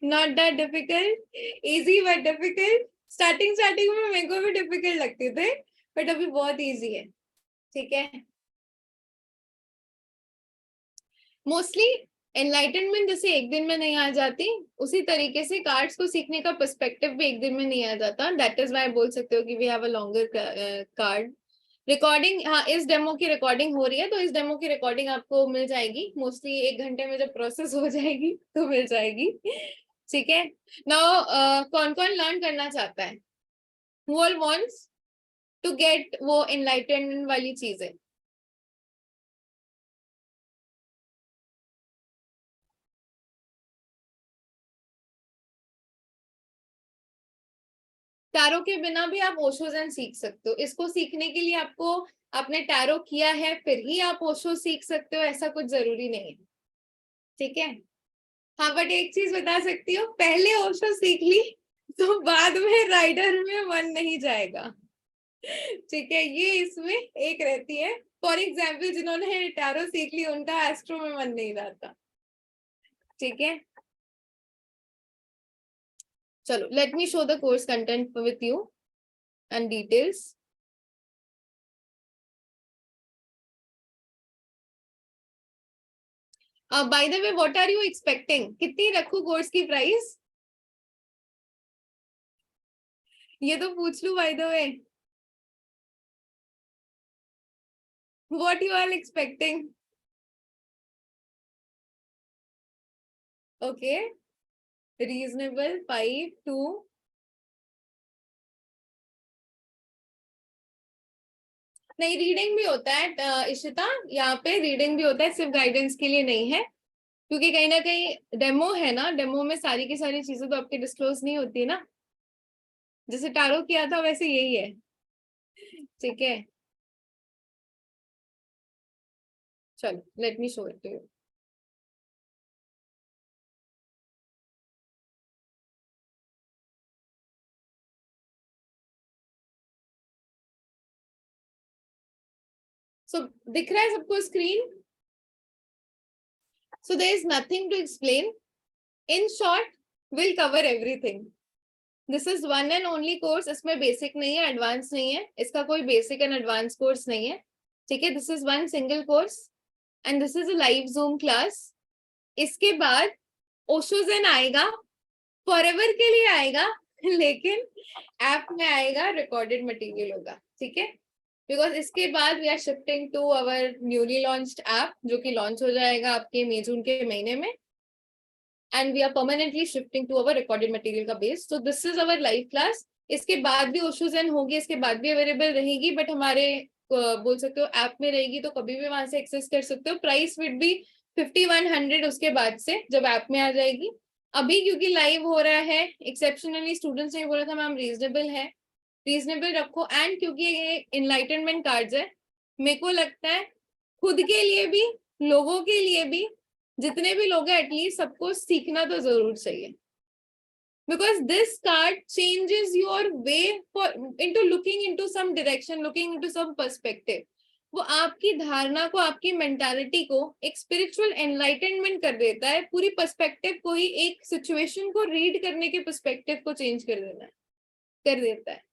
not that difficult, easy but difficult. Starting starting में मेरे को भी डिफिकल्ट लगते थे बट अभी बहुत इजी है, ठीक है? मोस्टली एनलाइटनमेंट जैसे एक दिन में नहीं आ जाती, उसी तरीके से कार्ड्स को सीखने का पर्सपेक्टिव भी एक दिन में नहीं आ जाता। दैट इज व्हाई बोल सकते हो कि we have a longer card. Recording, हाँ इस डेमो की रिकॉर्डिंग हो रही है, तो इस डेमो की रिकॉर्डिंग आपको मिल जाएगी मोस्टली 1 घंटे में, जब प्रोसेस हो जाएगी तो मिल जाएगी। ठीक है। नाउ कौन कौन लर्न करना चाहता है? Who all wants to get वो एनलाइटनमेंट वाली चीजें? टैरो के बिना भी आप ओशो ज़ेन सीख सकते हो। इसको सीखने के लिए आपको आपने टैरो किया है फिर ही आप ओशो सीख सकते हो, ऐसा कुछ जरूरी नहीं है। ठीक है। हाँ बट एक चीज बता सकती हूँ, पहले ओशो सीख ली तो बाद में राइडर में मन नहीं जाएगा। ठीक है, ये इसमें एक रहती है। फॉर एग्जाम्पल जिन्होंने टैरो सीख ली उनका एस्ट्रो में मन नहीं रहता। ठीक है, चलो let me show the course content with you and details. By the way what are you expecting, कितनी रखूं कोर्स की प्राइस? ये तो पूछ लूं by the way, what you are expecting? Okay, reasonable 5 to। नहीं, रीडिंग भी होता है इशिता, यहाँ पे रीडिंग भी होता है, सिर्फ गाइडेंस के लिए नहीं है, क्योंकि कहीं ना कहीं डेमो है ना, डेमो में सारी की सारी चीजें तो आपके डिस्क्लोज नहीं होती ना, जैसे टारो किया था वैसे यही है। ठीक है, चलो let me show it to you. So दिख रहा है सबको screen? So there is nothing to explain, in short will cover everything. This is one and only course, इसमें बेसिक नहीं है, एडवांस नहीं है, इसका कोई बेसिक एंड एडवांस कोर्स नहीं है। ठीक है, this is one single course and this is a live zoom class. इसके बाद ओशो ज़ेन आएगा, फॉरएवर के लिए आएगा, लेकिन ऐप में आएगा, रिकॉर्डेड मटेरियल होगा। ठीक है, बिकॉज इसके बाद we are shifting to our newly launched app, जो कि लॉन्च हो जाएगा आपके मई जून के महीने में, and we are permanently shifting to our recorded material का base. So this is our live class. इसके बाद भी ओशो ज़ेन होगी, इसके बाद भी अवेलेबल रहेगी, बट हमारे बोल सकते हो ऐप में रहेगी, तो कभी भी वहां से एक्सेस कर सकते हो। प्राइस विड बी 5100 उसके बाद से, जब ऐप में आ जाएगी। अभी क्योंकि लाइव हो रहा है, एक्सेप्शनली स्टूडेंट्स ने बोला था मैम रीजनेबल है, रीजनेबल रखो। एंड क्योंकि ये इनलाइटनमेंट कार्ड्स है, मेरे को लगता है खुद के लिए भी, लोगों के लिए भी, जितने भी लोग हैं एटलीस्ट सबको सीखना तो जरूर चाहिए, because this card changes your way for into looking into some direction, looking into some perspective। वो आपकी धारणा को, आपकी मेंटालिटी को एक स्पिरिचुअल एनलाइटनमेंट कर देता है, पूरी पर्सपेक्टिव को ही, एक सिचुएशन को रीड करने के पर्सपेक्टिव को चेंज कर देना है, कर देता है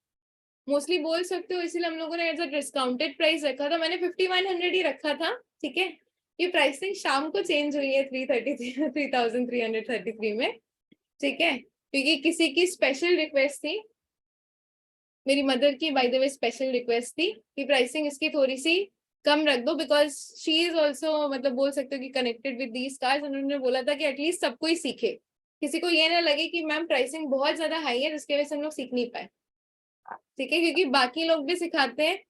मोस्टली, बोल सकते हो। इसीलिए हम लोगों ने एज अ डिस्काउंटेड प्राइस रखा था, मैंने 5100 ही रखा था। ठीक है, ये प्राइसिंग शाम को चेंज हुई है 3333 में। ठीक है, क्योंकि किसी की स्पेशल रिक्वेस्ट थी, मेरी मदर की bye the way special request थी कि प्राइसिंग इसकी थोड़ी सी कम रख दो, बिकॉज शी इज ऑल्सो, मतलब बोल सकते हो कि कनेक्टेड विद दीज कार्स। उन्होंने बोला था कि एटलीस्ट सबको ही सीखे, किसी को ये ना लगे कि मैम प्राइसिंग बहुत ज्यादा हाई है जिसकी वजह से हम लोग सीख नहीं पाए। ठीक है, क्योंकि बाकी लोग भी सिखाते हैं,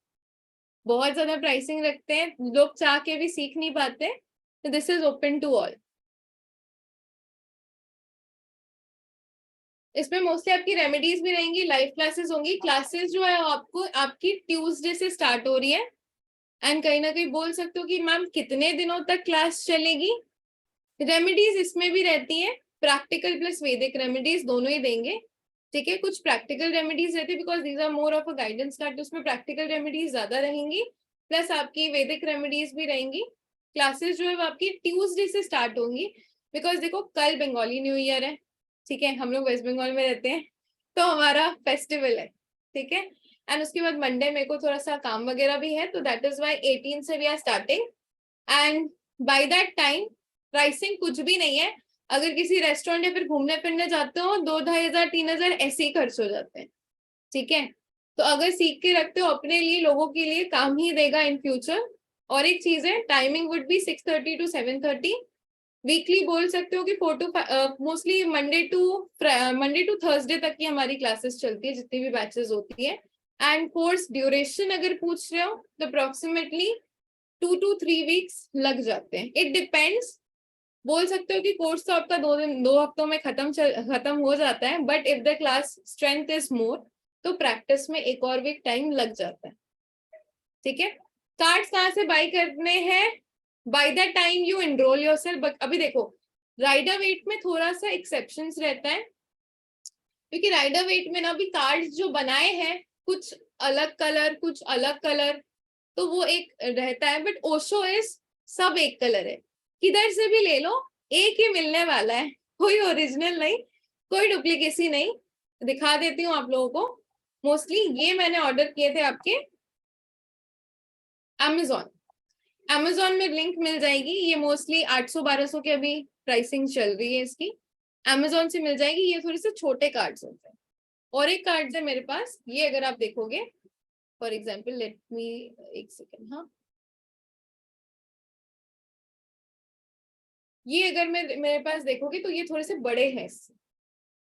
बहुत ज्यादा प्राइसिंग रखते हैं, लोग चाह के भी सीख नहीं पाते, तो this is open to all. इसमें मोस्टली आपकी रेमेडीज भी रहेंगी, लाइव क्लासेस होंगी। क्लासेस जो है आपको आपकी ट्यूसडे से स्टार्ट हो रही है, एंड कहीं ना कहीं बोल सकते हो कि मैम कितने दिनों तक क्लास चलेगी। रेमेडीज इसमें भी रहती है, प्रैक्टिकल प्लस वैदिक रेमेडीज दोनों ही देंगे। ठीक है, कुछ प्रैक्टिकल रेमेडीज रहती है because these are more of a guidance card, उसमें प्रैक्टिकल रेमेडीज ज्यादा रहेंगी, प्लस आपकी वैदिक रेमेडीज भी रहेंगी। क्लासेस जो है वो आपकी ट्यूसडे से स्टार्ट होंगी, बिकॉज देखो कल बंगाली न्यू ईयर है। ठीक है, हम लोग वेस्ट बंगाल में रहते हैं, तो हमारा फेस्टिवल है। ठीक है, एंड उसके बाद मंडे मेरे को थोड़ा सा काम वगैरह भी है, तो दैट इज वाई 18 से we are starting, and by that time pricing कुछ भी नहीं है। अगर किसी रेस्टोरेंट या फिर घूमने फिरने जाते हो 2-2,500 3,000 ऐसे ही खर्च हो जाते हैं। ठीक है, तो अगर सीख के रखते हो अपने लिए, लोगों के लिए काम ही देगा इन फ्यूचर। और एक चीज है, timing would be 6:30 to 7:30। Weekly बोल सकते हो कि 4 to 5, mostly Monday to Thursday तक की हमारी क्लासेस चलती है, जितनी भी बैचेस होती है। एंड कोर्स ड्यूरेशन अगर पूछ रहे हो तो अप्रोक्सीमेटली 2 to 3 वीक्स लग जाते हैं, इट डिपेंड्स। बोल सकते हो कि कोर्स तो आपका 2 हफ्तों में खत्म हो जाता है, but if the class strength is more तो प्रैक्टिस में एक और वीक टाइम लग जाता है। ठीक है, कार्ड्स कहाँ से बाय करने हैं? By the time you enrol yourself. अभी देखो, राइडर वेट में थोड़ा सा एक्सेप्शंस रहता है, क्योंकि राइडर वेट में ना भी कार्ड्स जो बनाए हैं कुछ अलग कलर कुछ अलग कलर, तो वो एक रहता है। बट ओशो इज सब एक कलर है, किधर से भी ले लो एक ही मिलने वाला है, कोई ओरिजिनल नहीं, कोई डुप्लीकेसी नहीं। दिखा देती हूँ आप लोगों को। मोस्टली ये मैंने ऑर्डर किए थे आपके अमेजोन में, लिंक मिल जाएगी। ये मोस्टली 800-1200 के अभी प्राइसिंग चल रही है इसकी, अमेजोन से मिल जाएगी। ये थोड़े से छोटे कार्ड्स होते हैं। और एक कार्ड है मेरे पास, ये अगर आप देखोगे फॉर एग्जाम्पल, लेट मी एक सेकेंड, हाँ, ये अगर मेरे पास देखोगे तो ये थोड़े से बड़े हैं।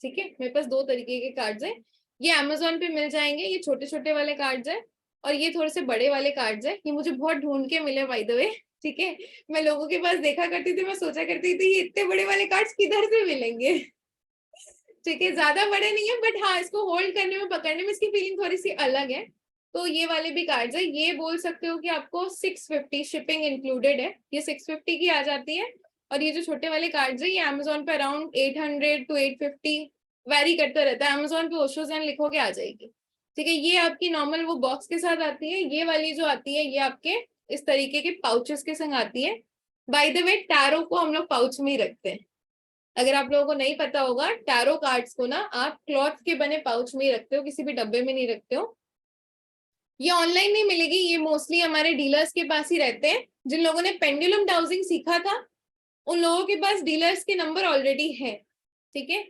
ठीक है, मेरे पास 2 तरीके के कार्ड्स हैं। ये अमेजोन पे मिल जाएंगे, ये छोटे छोटे वाले कार्ड्स हैं, और ये थोड़े से बड़े वाले कार्ड्स हैं। ये मुझे बहुत ढूंढ के मिले बाय द वे। ठीक है, मैं लोगों के पास देखा करती थी, मैं सोचा करती थी ये इतने बड़े वाले कार्ड्स किधर से मिलेंगे। ठीक है, ज्यादा बड़े नहीं है, बट हाँ इसको होल्ड करने में पकड़ने में इसकी फीलिंग थोड़ी सी अलग है। तो ये वाले भी कार्ड्स है, ये बोल सकते हो कि आपको 650 शिपिंग इंक्लूडेड है, ये 650 की आ जाती है। और ये जो छोटे वाले कार्ड्स है ये अमेजोन पे अराउंड 800 to 850 वेरी करता रहता है। अमेजोन पे ओशोजन लिखोगे आ जाएगी। ठीक है, ये आपकी नॉर्मल वो बॉक्स के साथ आती है। ये वाली जो आती है ये आपके इस तरीके के पाउचेस के संग आती है। बाय द वे, टैरो को हम लोग पाउच में ही रखते हैं। अगर आप लोगों को नहीं पता होगा, टैरो कार्ड्स को ना आप क्लॉथ के बने पाउच में ही रखते हो, किसी भी डब्बे में नहीं रखते हो। ये ऑनलाइन नहीं मिलेगी, ये मोस्टली हमारे डीलर्स के पास ही रहते हैं। जिन लोगों ने पेंडुलम डाउजिंग सीखा था उन लोगों के पास डीलर्स के नंबर ऑलरेडी है। ठीक है,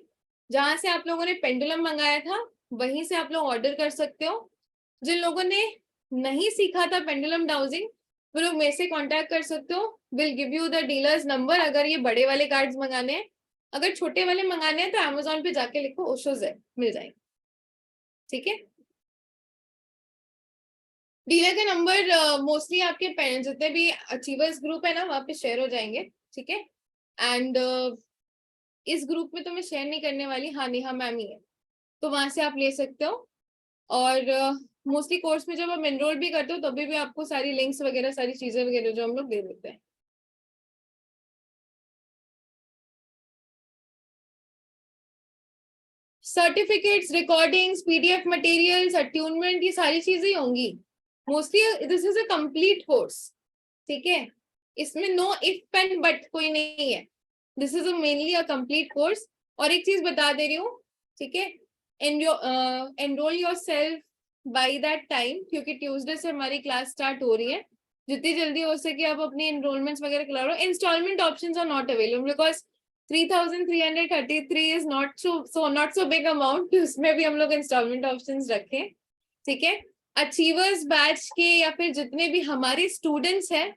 जहां से आप लोगों ने पेंडुलम मंगाया था वहीं से आप लोग ऑर्डर कर सकते हो। जिन लोगों ने नहीं सीखा था पेंडुलम डाउजिंग वो लोग मेरे से कांटेक्ट कर सकते हो, will give you the dealers number अगर ये बड़े वाले कार्ड्स मंगाने हैं। अगर छोटे वाले मंगाने हैं तो अमेजोन पे जाके लिखो ओशोज है, मिल जाएंगे। ठीक है, डीलर के नंबर मोस्टली आपके जितने भी अचीवर्स ग्रुप है ना वहां पे शेयर हो जाएंगे। ठीक है, एंड इस ग्रुप में तो मैं शेयर नहीं करने वाली, हाँ नेहा मैम ही है, तो वहां से आप ले सकते हो। और मोस्टली कोर्स में जब आप एनरोल भी करते हो तभी भी आपको सारी लिंक्स वगैरह सारी चीजें वगैरह जो हम लोग दे देते हैं। Certificates, recordings, PDF materials, attunement, ये सारी चीजें होंगी। Mostly this is a complete course. ठीक है, इसमें नो इफ एंड बट कोई नहीं है, this is mainly a complete course. और एक चीज बता दे रही हूँ, ठीक है, enrol your self by that time, क्योंकि ट्यूसडे से हमारी क्लास स्टार्ट हो रही है। जितनी जल्दी हो सके आप अपनी एनरोलमेंट्स वगैरह करा लो। Installment options are not available because 3,333 is not so big amount कि उसमें भी हम लोग इंस्टॉलमेंट ऑप्शंस रखें। ठीक है, अचीवर्स बैच के या फिर जितने भी हमारे स्टूडेंट्स हैं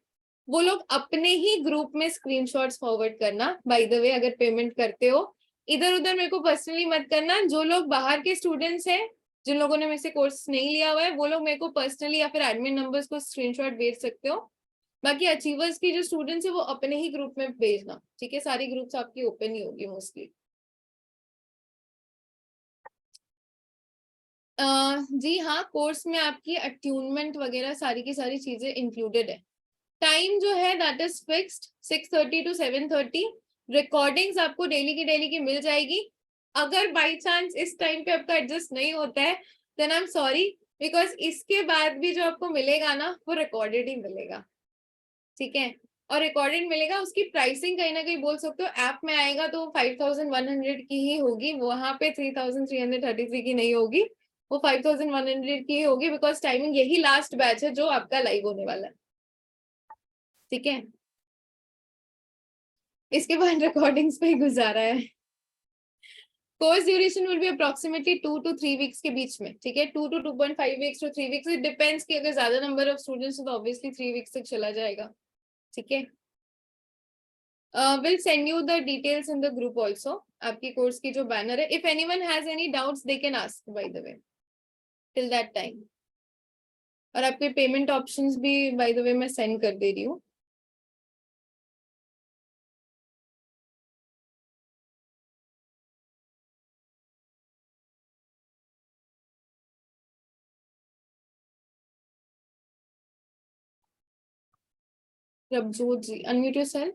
वो लोग अपने ही ग्रुप में स्क्रीनशॉट्स फॉरवर्ड करना। बाय द वे, अगर पेमेंट करते हो इधर उधर मेरे को पर्सनली मत करना। जो लोग बाहर के स्टूडेंट्स हैं, जिन लोगों ने मेरे से कोर्स नहीं लिया हुआ है, वो लोग मेरे को पर्सनली या फिर एडमिन नंबर्स को स्क्रीनशॉट भेज सकते हो। बाकी अचीवर्स की जो स्टूडेंट्स है वो अपने ही ग्रुप में भेजना। ठीक है, सारी ग्रुप्स आपकी ओपन ही होगी मोस्टली। जी हाँ, कोर्स में आपकी अट्यूनमेंट वगैरह सारी की सारी चीजें इंक्लूडेड है। टाइम जो है that is fixed 6:30 to 7:30। Recordings आपको डेली की मिल जाएगी। अगर बाई चांस इस टाइम पे आपका एडजस्ट नहीं होता है then I am sorry, because इसके बाद भी जो आपको मिलेगा ना वो रिकॉर्डेड ही मिलेगा। ठीक है, और रिकॉर्डेड मिलेगा, उसकी प्राइसिंग कहीं ना कहीं बोल सकते हो ऐप में आएगा तो 5,100 की ही होगी, वहां पे 3,333 की नहीं होगी, वो 5,100 की ही होगी, बिकॉज टाइमिंग यही लास्ट बैच है जो आपका लाइव होने वाला है। ठीक है, इसके बाद रिकॉर्डिंग्स पे ही गुजारा है। Course duration will be approximately 2 to 3 weeks के बीच में, ठीक है, 2 to 2.5 weeks to 3 weeks, it depends कि अगर ज्यादा नंबर ऑफ स्टूडेंट्स तो ऑब्वियसली 3 वीक्स तक चला जाएगा, ठीक है। Will send you the details in the group also, आपकी कोर्स की जो बैनर है। If anyone has any doubts they can ask bye the way till that time. और आपके पेमेंट ऑप्शंस भी बाय द वे मैं सेंड कर दे रही हूँ। Prabhjot ji, unmute yourself.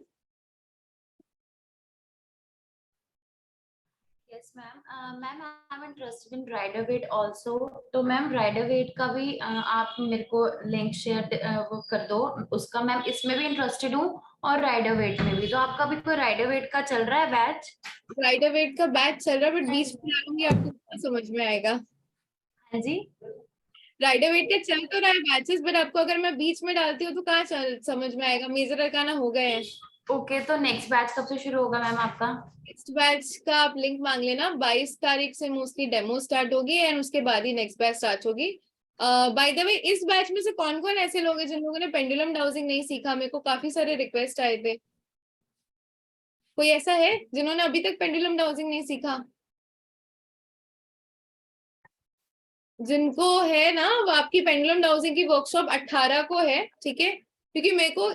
Yes ma'am. Ma'am I am interested in rider weight also, तो ma'am rider weight का भी आप मेरे को लिंक शेयर वो कर दो उसका। मैम इसमें भी इंटरेस्टेड हूँ और राइडर वेट में भी। तो आपका भी कोई राइडर वेट का चल रहा है बैच? राइडर वेट का बैच चल रहा है, बट बीच में डालूंगी आपको समझ में आएगा। हाँ जी, राइडर वेट का चल तो रहा है बैचेस, बट आपको अगर मैं बीच में डालती हूँ तो कहाँ समझ में आएगा, मेजर अरकाना हो गए हैं। ओके। तो नेक्स्ट बैच कब से शुरू होगा मैम आपका? नेक्स्ट बैच का आप लिंक मांग लेना, 22 तारीख से मोस्टली डेमो स्टार्ट होगी एंड उसके बाद ही नेक्स्ट बैच स्टार्ट होगी। बाय द वे, इस बैच में से कौन कौन ऐसे लोग हैं जिन लोगों ने पेंडुलम डाउजिंग नहीं सीखा? मेरे को काफी सारे रिक्वेस्ट आए थे। कोई ऐसा है जिन्होंने अभी तक पेंडुलम डाउजिंग नहीं सीखा? जिनको है ना, वो आपकी पेंडुलम डाउजिंग की वर्कशॉप 18 को है, ठीक है। क्योंकि मेरे को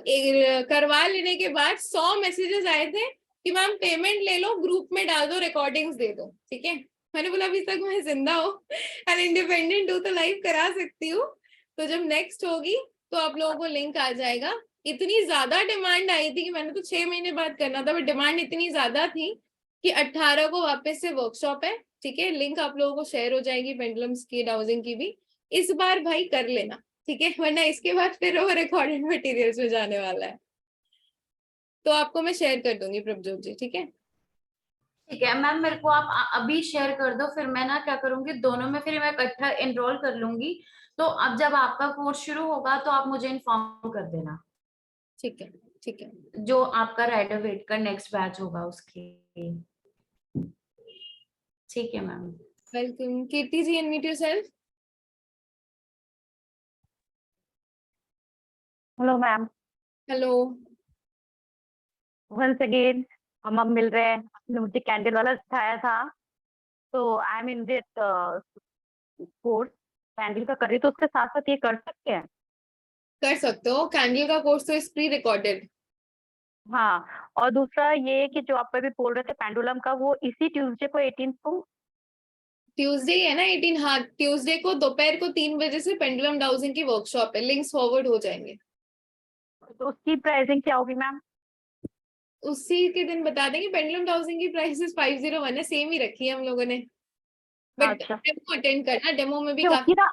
करवा लेने के बाद 100 मैसेजेस आए थे कि मैम पेमेंट ले लो, ग्रुप में डाल दो, रिकॉर्डिंग्स दे दो, ठीक है। मैंने बोला अभी तक मैं जिंदा हूँ एंड इंडिपेंडेंट हूँ तो लाइव करा सकती हूँ। तो जब नेक्स्ट होगी तो आप लोगों को लिंक आ जाएगा। इतनी ज्यादा डिमांड आई थी कि मैंने तो 6 महीने बाद करना था, बट डिमांड इतनी ज्यादा थी कि 18 को वापस से वर्कशॉप है, ठीक है। लिंक आप लोगों को शेयर हो जाएगी पेंडुलम्स की डाउजिंग की भी। इस बार भाई कर लेना, ठीक है, वरना इसके बाद फिर वो रिकॉर्डेड मटेरियल्स में जाने वाला है। तो आपको मैं शेयर कर दूंगी प्रभजोत जी, ठीक है। ठीक है मैम, मेरे को आप अभी शेयर कर दो, फिर मैं ना क्या करूंगी, दोनों में फिर मैं इकट्ठा एनरोल कर लूंगी। तो अब जब आपका कोर्स शुरू होगा तो आप मुझे इन्फॉर्म कर देना, ठीक है, ठीक है। जो आपका राइडर वेट का नेक्स्ट बैच होगा उसकी। ठीक है ma'am. Welcome. Kirti ji, unmute yourself. Hello ma'am. Hello. Once again हम अब मिल रहे हैं। आपने मुझे कैंडल वाला सिखाया था, तो I am in this course candle का कर रही, तो उसके साथ साथ ये कर सकते हैं? कर सकते हो, कैंडल का कोर्स तो इस प्री रिकॉर्डेड। हाँ, और दूसरा ये कि जो आप अभी बोल रहे थे पेंडुलम का, वो इसी ट्यूसडे को 18 को? ट्यूसडे है ना 18? हाँ, ट्यूसडे को दोपहर को 3 बजे से पेंडुलम डाउजिंग की वर्कशॉप है, लिंक्स फॉरवर्ड हो जाएंगे। तो उसकी प्राइसिंग क्या होगी मैम? उसी के दिन बता देंगे। पेंडुलम डाउजिंग की प्राइसेस 501 है, सेम ही रखी है हम लोगों ने। बट अच्छा, डेमो अटेंड करना, डेमो में भी क्योंकि काफी ना,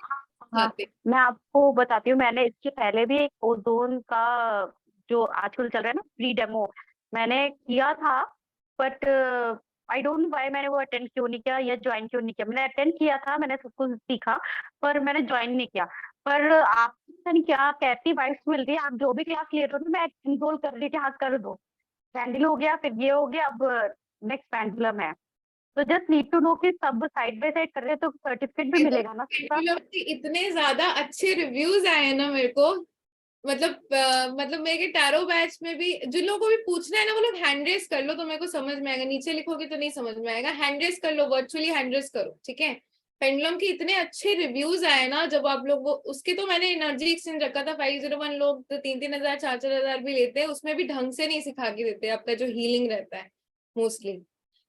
हाँ, आते। मैं आपको बताती हूँ, मैंने इसके पहले भी एक ओजोन का जो आजकल चल रहा है ना फ्री डेमो, मैंने किया था, but I don't know why मैंने वो अटेंड क्यों नहीं किया या ज्वाइन क्यों नहीं किया। मैंने अटेंड किया था, मैंने सब कुछ सीखा, पर मैंने ज्वाइन नहीं किया। पर आप पता नहीं क्या कैसी वाइब्स मिल रही है, आप जो भी क्लास ले रहे हो ना, मैं इनरोल कर रही थी, हाँ कर दो। पैंडल हो गया, फिर ये हो गया, अब नेक्स्ट पेंडुलम है। तो जस्ट नीड टू नो कि सब साइड बाय साइड कर रहे हैं तो सर्टिफिकेट भी मिलेगा ना सबका? पेंडुलम के इतने ज्यादा अच्छे रिव्यूज आए हैं ना मेरे को, मतलब मेरे के टैरो बैच में भी जिन लोगों को भी पूछना है ना, वो लोग हैंड रेस कर लो तो मेरे को समझ में आएगा, नीचे लिखोगे तो नहीं समझ में आएगा। हैंड रेस कर लो, वर्चुअली हैंड रेस करो, ठीक है। पेंडुलम के इतने अच्छे रिव्यूज आए ना, जब आप लोग उसके तो मैंने एनर्जी एक्सचेंज रखा था 501, लोग तो 3-3 हजार 4-4 हजार भी लेते हैं, उसमें भी ढंग से नहीं सिखा के देते आपका जो हीलिंग रहता है मोस्टली।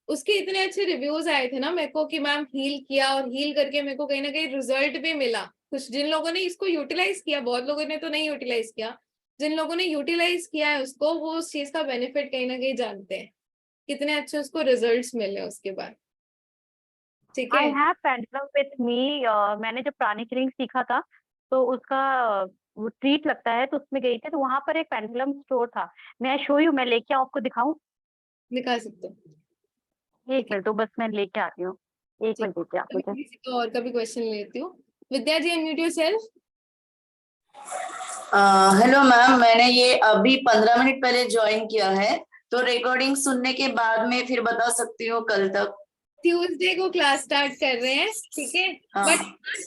उसके इतने अच्छे रिव्यूज आए थे ना मेरे को कि मैम हील किया, और हील करके मेरे को कहीं ना कहीं रिजल्ट भी मिला। कुछ जिन लोगों ने इसको यूटिलाइज किया, बहुत लोगों ने तो नहीं यूटिलाइज किया, जिन लोगों ने यूटिलाइज किया है उसको, वो उस चीज का बेनिफिट कहीं ना कहीं जानते हैं, कितने अच्छे उसको रिजल्ट्स मिले उसके बाद, ठीक आई है। Have pendulum with me. मैंने जब प्राणिक रिंग सीखा था, तो उसका वो ट्रीट लगता है, तो उसमें गई थी, तो वहां पर एक पेंडुलम स्टोर था। मैं शो यू, मैं लेके आऊँ, आपको दिखाऊं? दिखा सकते हो, एक ठीक है। मिनट, तो बस मैं लेके आती हूँ। एक ठीक मिनट दीजिए आप है, मुझे। किसी को और का भी क्वेश्चन लेती हूँ। विद्या जी, अनम्यूट योरसेल्फ। हेलो मैम, मैंने ये अभी 15 मिनट पहले ज्वाइन किया है। तो रिकॉर्डिंग सुनने के बाद में फिर बता सकती हूँ कल तक। ट्यूसडे को क्लास स्टार्ट कर रहे हैं, ठीक है। हाँ। बट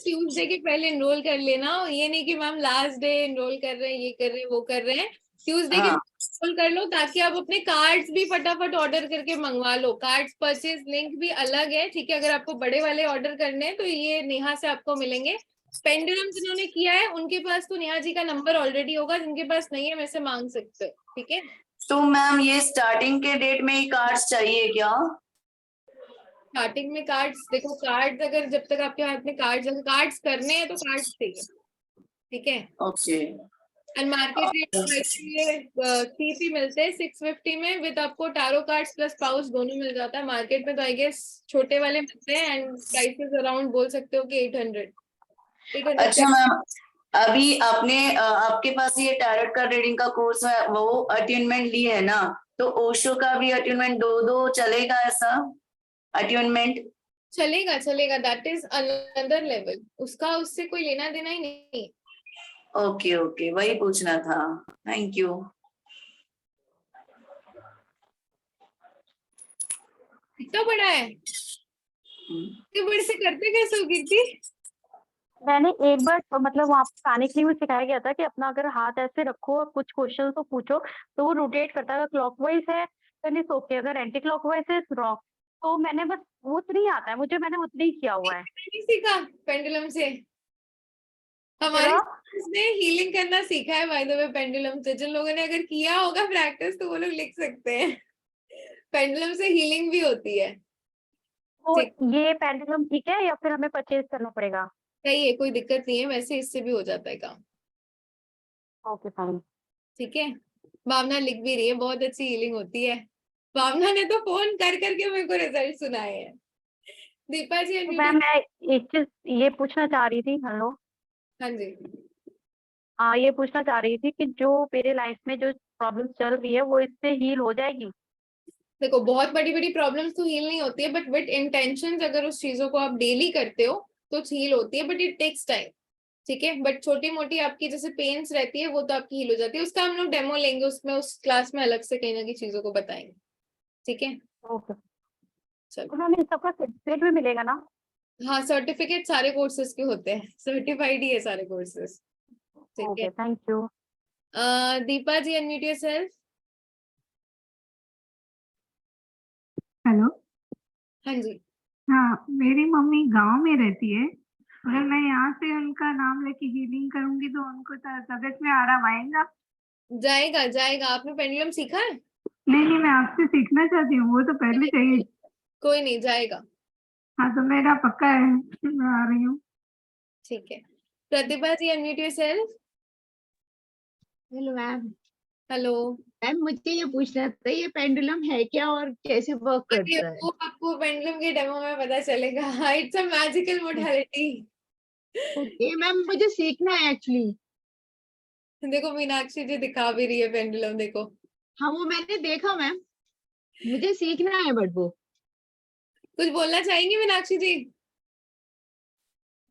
ट्यूसडे के पहले एनरोल कर लेना, ये नहीं कि मैम लास्ट डे एनरोल कर रहे हैं, ये कर रहे हैं, वो कर रहे हैं। ट्यूसडे के हाँ। एनरोल कर लो ताकि आप अपने कार्ड्स भी फटाफट ऑर्डर करके मंगवा लो। कार्ड्स परचेज लिंक भी अलग है, ठीक है। अगर आपको बड़े वाले ऑर्डर करने हैं तो ये नेहा से आपको मिलेंगे। पेंडुलम जिन्होंने किया है उनके पास तो नेहा जी का नंबर ऑलरेडी होगा, जिनके पास नहीं है वैसे मांग सकते हो, ठीक है। तो मैम ये स्टार्टिंग के डेट में ही कार्ड्स चाहिए क्या? स्टार्टिंग में कार्ड्स देखो, कार्ड्स अगर जब तक आपके हाथ में कार्ड्स करने हैं तो कार्ड्स चाहिए, ठीक है। Okay. And market rate CP मिलते हैं 650 में, विद आपको टारो कार्ड्स प्लस पाउच दोनों मिल जाता है। मार्केट में तो आई गेस छोटे वाले मिलते हैं एंड प्राइसेस अराउंड बोल सकते हो कि 800। अच्छा मैम, अभी आपने आपके पास ये टैरोट का रीडिंग का कोर्स है, वो अट्यूनमेंट ली है ना, तो ओशो का भी अट्यूनमेंट दो चलेगा ऐसा अट्यूनमेंट? चलेगा चलेगा, दैट इज अनदर लेवल, उसका उससे कोई लेना देना ही नहीं। ओके ओके, वही पूछना था। Thank you. इतना बड़ा है, इतने बड़े से करते कैसे हो कीर्ति? मैंने एक बार मतलब वहां पे आने के लिए भी सिखाया गया था कि अपना अगर हाथ ऐसे रखो और कुछ क्वेश्चन तो पूछो, तो वो रोटेट करता है। अगर क्लॉकवाइज है तो इट्स ओके, अगर एंटी क्लॉकवाइज है रॉन्ग। तो मैंने बस वो उतना ही आता है मुझे, मैंने उतना ही किया हुआ है। नहीं सीखा पेंडुलम से, हमारे मेरा students ने हीलिंग करना सीखा है बाय द वे पेंडुलम से। जिन लोगों ने अगर किया होगा प्रैक्टिस तो वो लोग लिख सकते हैं। पेंडुलम से हीलिंग भी होती है। तो ठीक, ये पेंडुलम ठीक है या फिर हमें परचेज करना पड़ेगा? सही है, कोई दिक्कत नहीं है, वैसे इससे भी हो जाता है काम, ओके फाइन। ठीक है। भावना लिख भी रही है, बहुत अच्छी हीलिंग होती है। भावना ने तो फोन कर करके मेरे को रिजल्ट सुनाए हैं। दीपा जी तो unmute मैम मैं एक चीज ये पूछना चाह रही थी। हेलो। हाँ जी। ये पूछना चाह रही थी कि जो मेरे लाइफ में जो प्रॉब्लम चल रही है वो इससे हील हो जाएगी? देखो बहुत बड़ी बड़ी प्रॉब्लम्स तो हील नहीं होती है, बट विद इंटेंशंस अगर उस चीजों को आप डेली करते हो तो हील होती है, बट इट टेक्स टाइम, ठीक है। बट छोटी मोटी आपकी जैसे पेन्स रहती है वो तो आपकी हील हो जाती है, उसका हम लोग डेमो लेंगे, उसमें उस क्लास में अलग से कहीं ना कहीं चीजों को बताएंगे, ठीक है। ओके। चलो, तो मैम इन सबका सर्टिफिकेट भी मिलेगा ना? हाँ सर्टिफिकेट सारे कोर्सेज के होते हैं, सर्टिफाइड ही है सारे कोर्सेज, ठीक है। Okay thank you. Deepa ji unmute yourself. Hello. हाँ जी। हाँ, मेरी मम्मी गांव में रहती है। अगर मैं यहाँ से उनका नाम लेके हीलिंग करूंगी तो उनको तबीयत में आराम आएगा? जाएगा जाएगा, आपने पेंडुलम सीखा है? नहीं नहीं, मैं आपसे सीखना चाहती हूँ, वो तो पहले चाहिए। कोई नहीं, जाएगा, हाँ तो मेरा पक्का है, मैं आ रही हूँ। ठीक है। Pratibha ji unmute yourself. Hello ma'am. Hello. Ma'am मुझे ये पूछना था, ये पेंडुलम है क्या और कैसे वर्क करता है? वो आपको पेंडुलम के डेमो में पता चलेगा। It's a magical modality. Okay ma'am, मुझे सीखना है एक्चुअली। देखो मीनाक्षी जी दिखा भी रही है पेंडुलम, देखो। हाँ वो मैंने देखा मैम, मुझे सीखना है बट वो। कुछ बोलना चाहेंगी मीनाक्षी जी?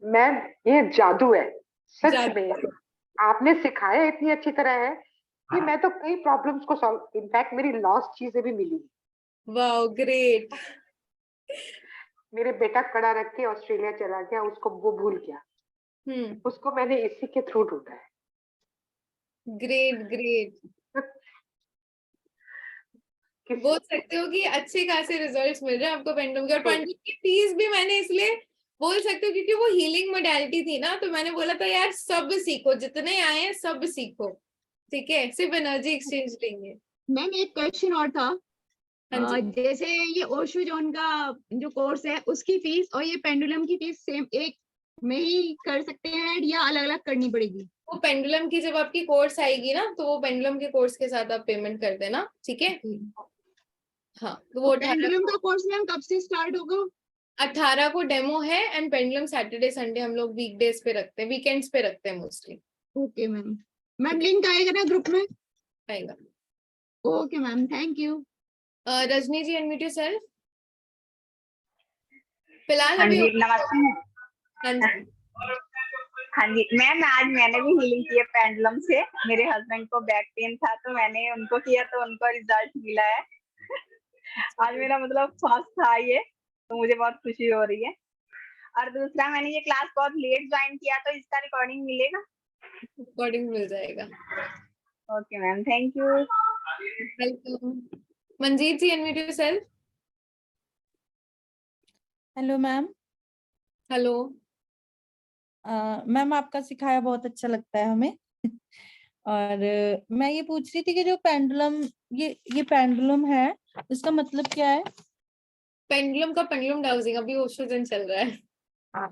मैम ये जादू है, सच जादू। में। आपने सिखाया इतनी अच्छी तरह है कि मैं तो कई प्रॉब्लम्स को सॉल्व, इनफैक्ट मेरी लॉस्ट चीजें भी मिली। Wow great. मेरे बेटा कड़ा रख के ऑस्ट्रेलिया चला गया, उसको वो भूल गया, उसको मैंने इसी के थ्रू ढूंढा है। Great great. बोल सकते हो कि अच्छे खासे रिजल्ट्स मिल रहे हैं आपको पेंडुलम के, और पेंडुलम की फीस भी मैंने इसलिए बोल सकते हो क्योंकि वो हीलिंग मोडालिटी थी ना, तो मैंने बोला था यार सब सीखो, जितने आए हैं सब सीखो, ठीक है। सिर्फ एनर्जी एक्सचेंज लेंगे। मैम एक क्वेश्चन और था। हाँ जी। जैसे ये ओशो जॉन का जो कोर्स है उसकी फीस और ये पेंडुलम की फीस सेम एक में ही कर सकते हैं या अलग अलग करनी पड़ेगी? वो पेंडुलम की जब आपकी कोर्स आएगी ना तो वो पेंडुलम के कोर्स के साथ आप पेमेंट कर देना, ठीक है। हाँ तो वो पेंडुलम का कोर्स मैम कब से स्टार्ट होगा? 18 को डेमो है, एंड पेंडुलम सैटरडे संडे हम लोग वीकडेज पे रखते हैं, वीकेंड्स पे रखते हैं mostly. Okay ma'am. Ma'am link आएगा ना ग्रुप में? आएगा। Okay ma'am, thank you. Rajni ji unmute yourself. फिलहाल हाँ अभी जी नमस्ते। हाँ जी। हाँ जी मैम, आज मैंने भी हीलिंग की है पेंडुलम से। मेरे हस्बैंड को बैक पेन था तो मैंने उनको किया तो उनको रिजल्ट मिला है। आज मेरा मतलब फर्स्ट था ये, तो मुझे बहुत खुशी हो रही है। और दूसरा, मैंने ये क्लास बहुत लेट ज्वाइन किया तो इसका रिकॉर्डिंग मिलेगा? रिकॉर्डिंग मिल जाएगा। Okay ma'am, thank you. Welcome. Manjeet ji, unmute yourself. Hello ma'am. Hello. Ma'am आपका सिखाया बहुत अच्छा लगता है हमें। और मैं ये पूछ रही थी कि जो पेंडुलम, ये पेंडुलम है, इसका मतलब क्या है? पेंडुलम का पेंडुलम डाउजिंग अभी ओशो दिन चल रहा है।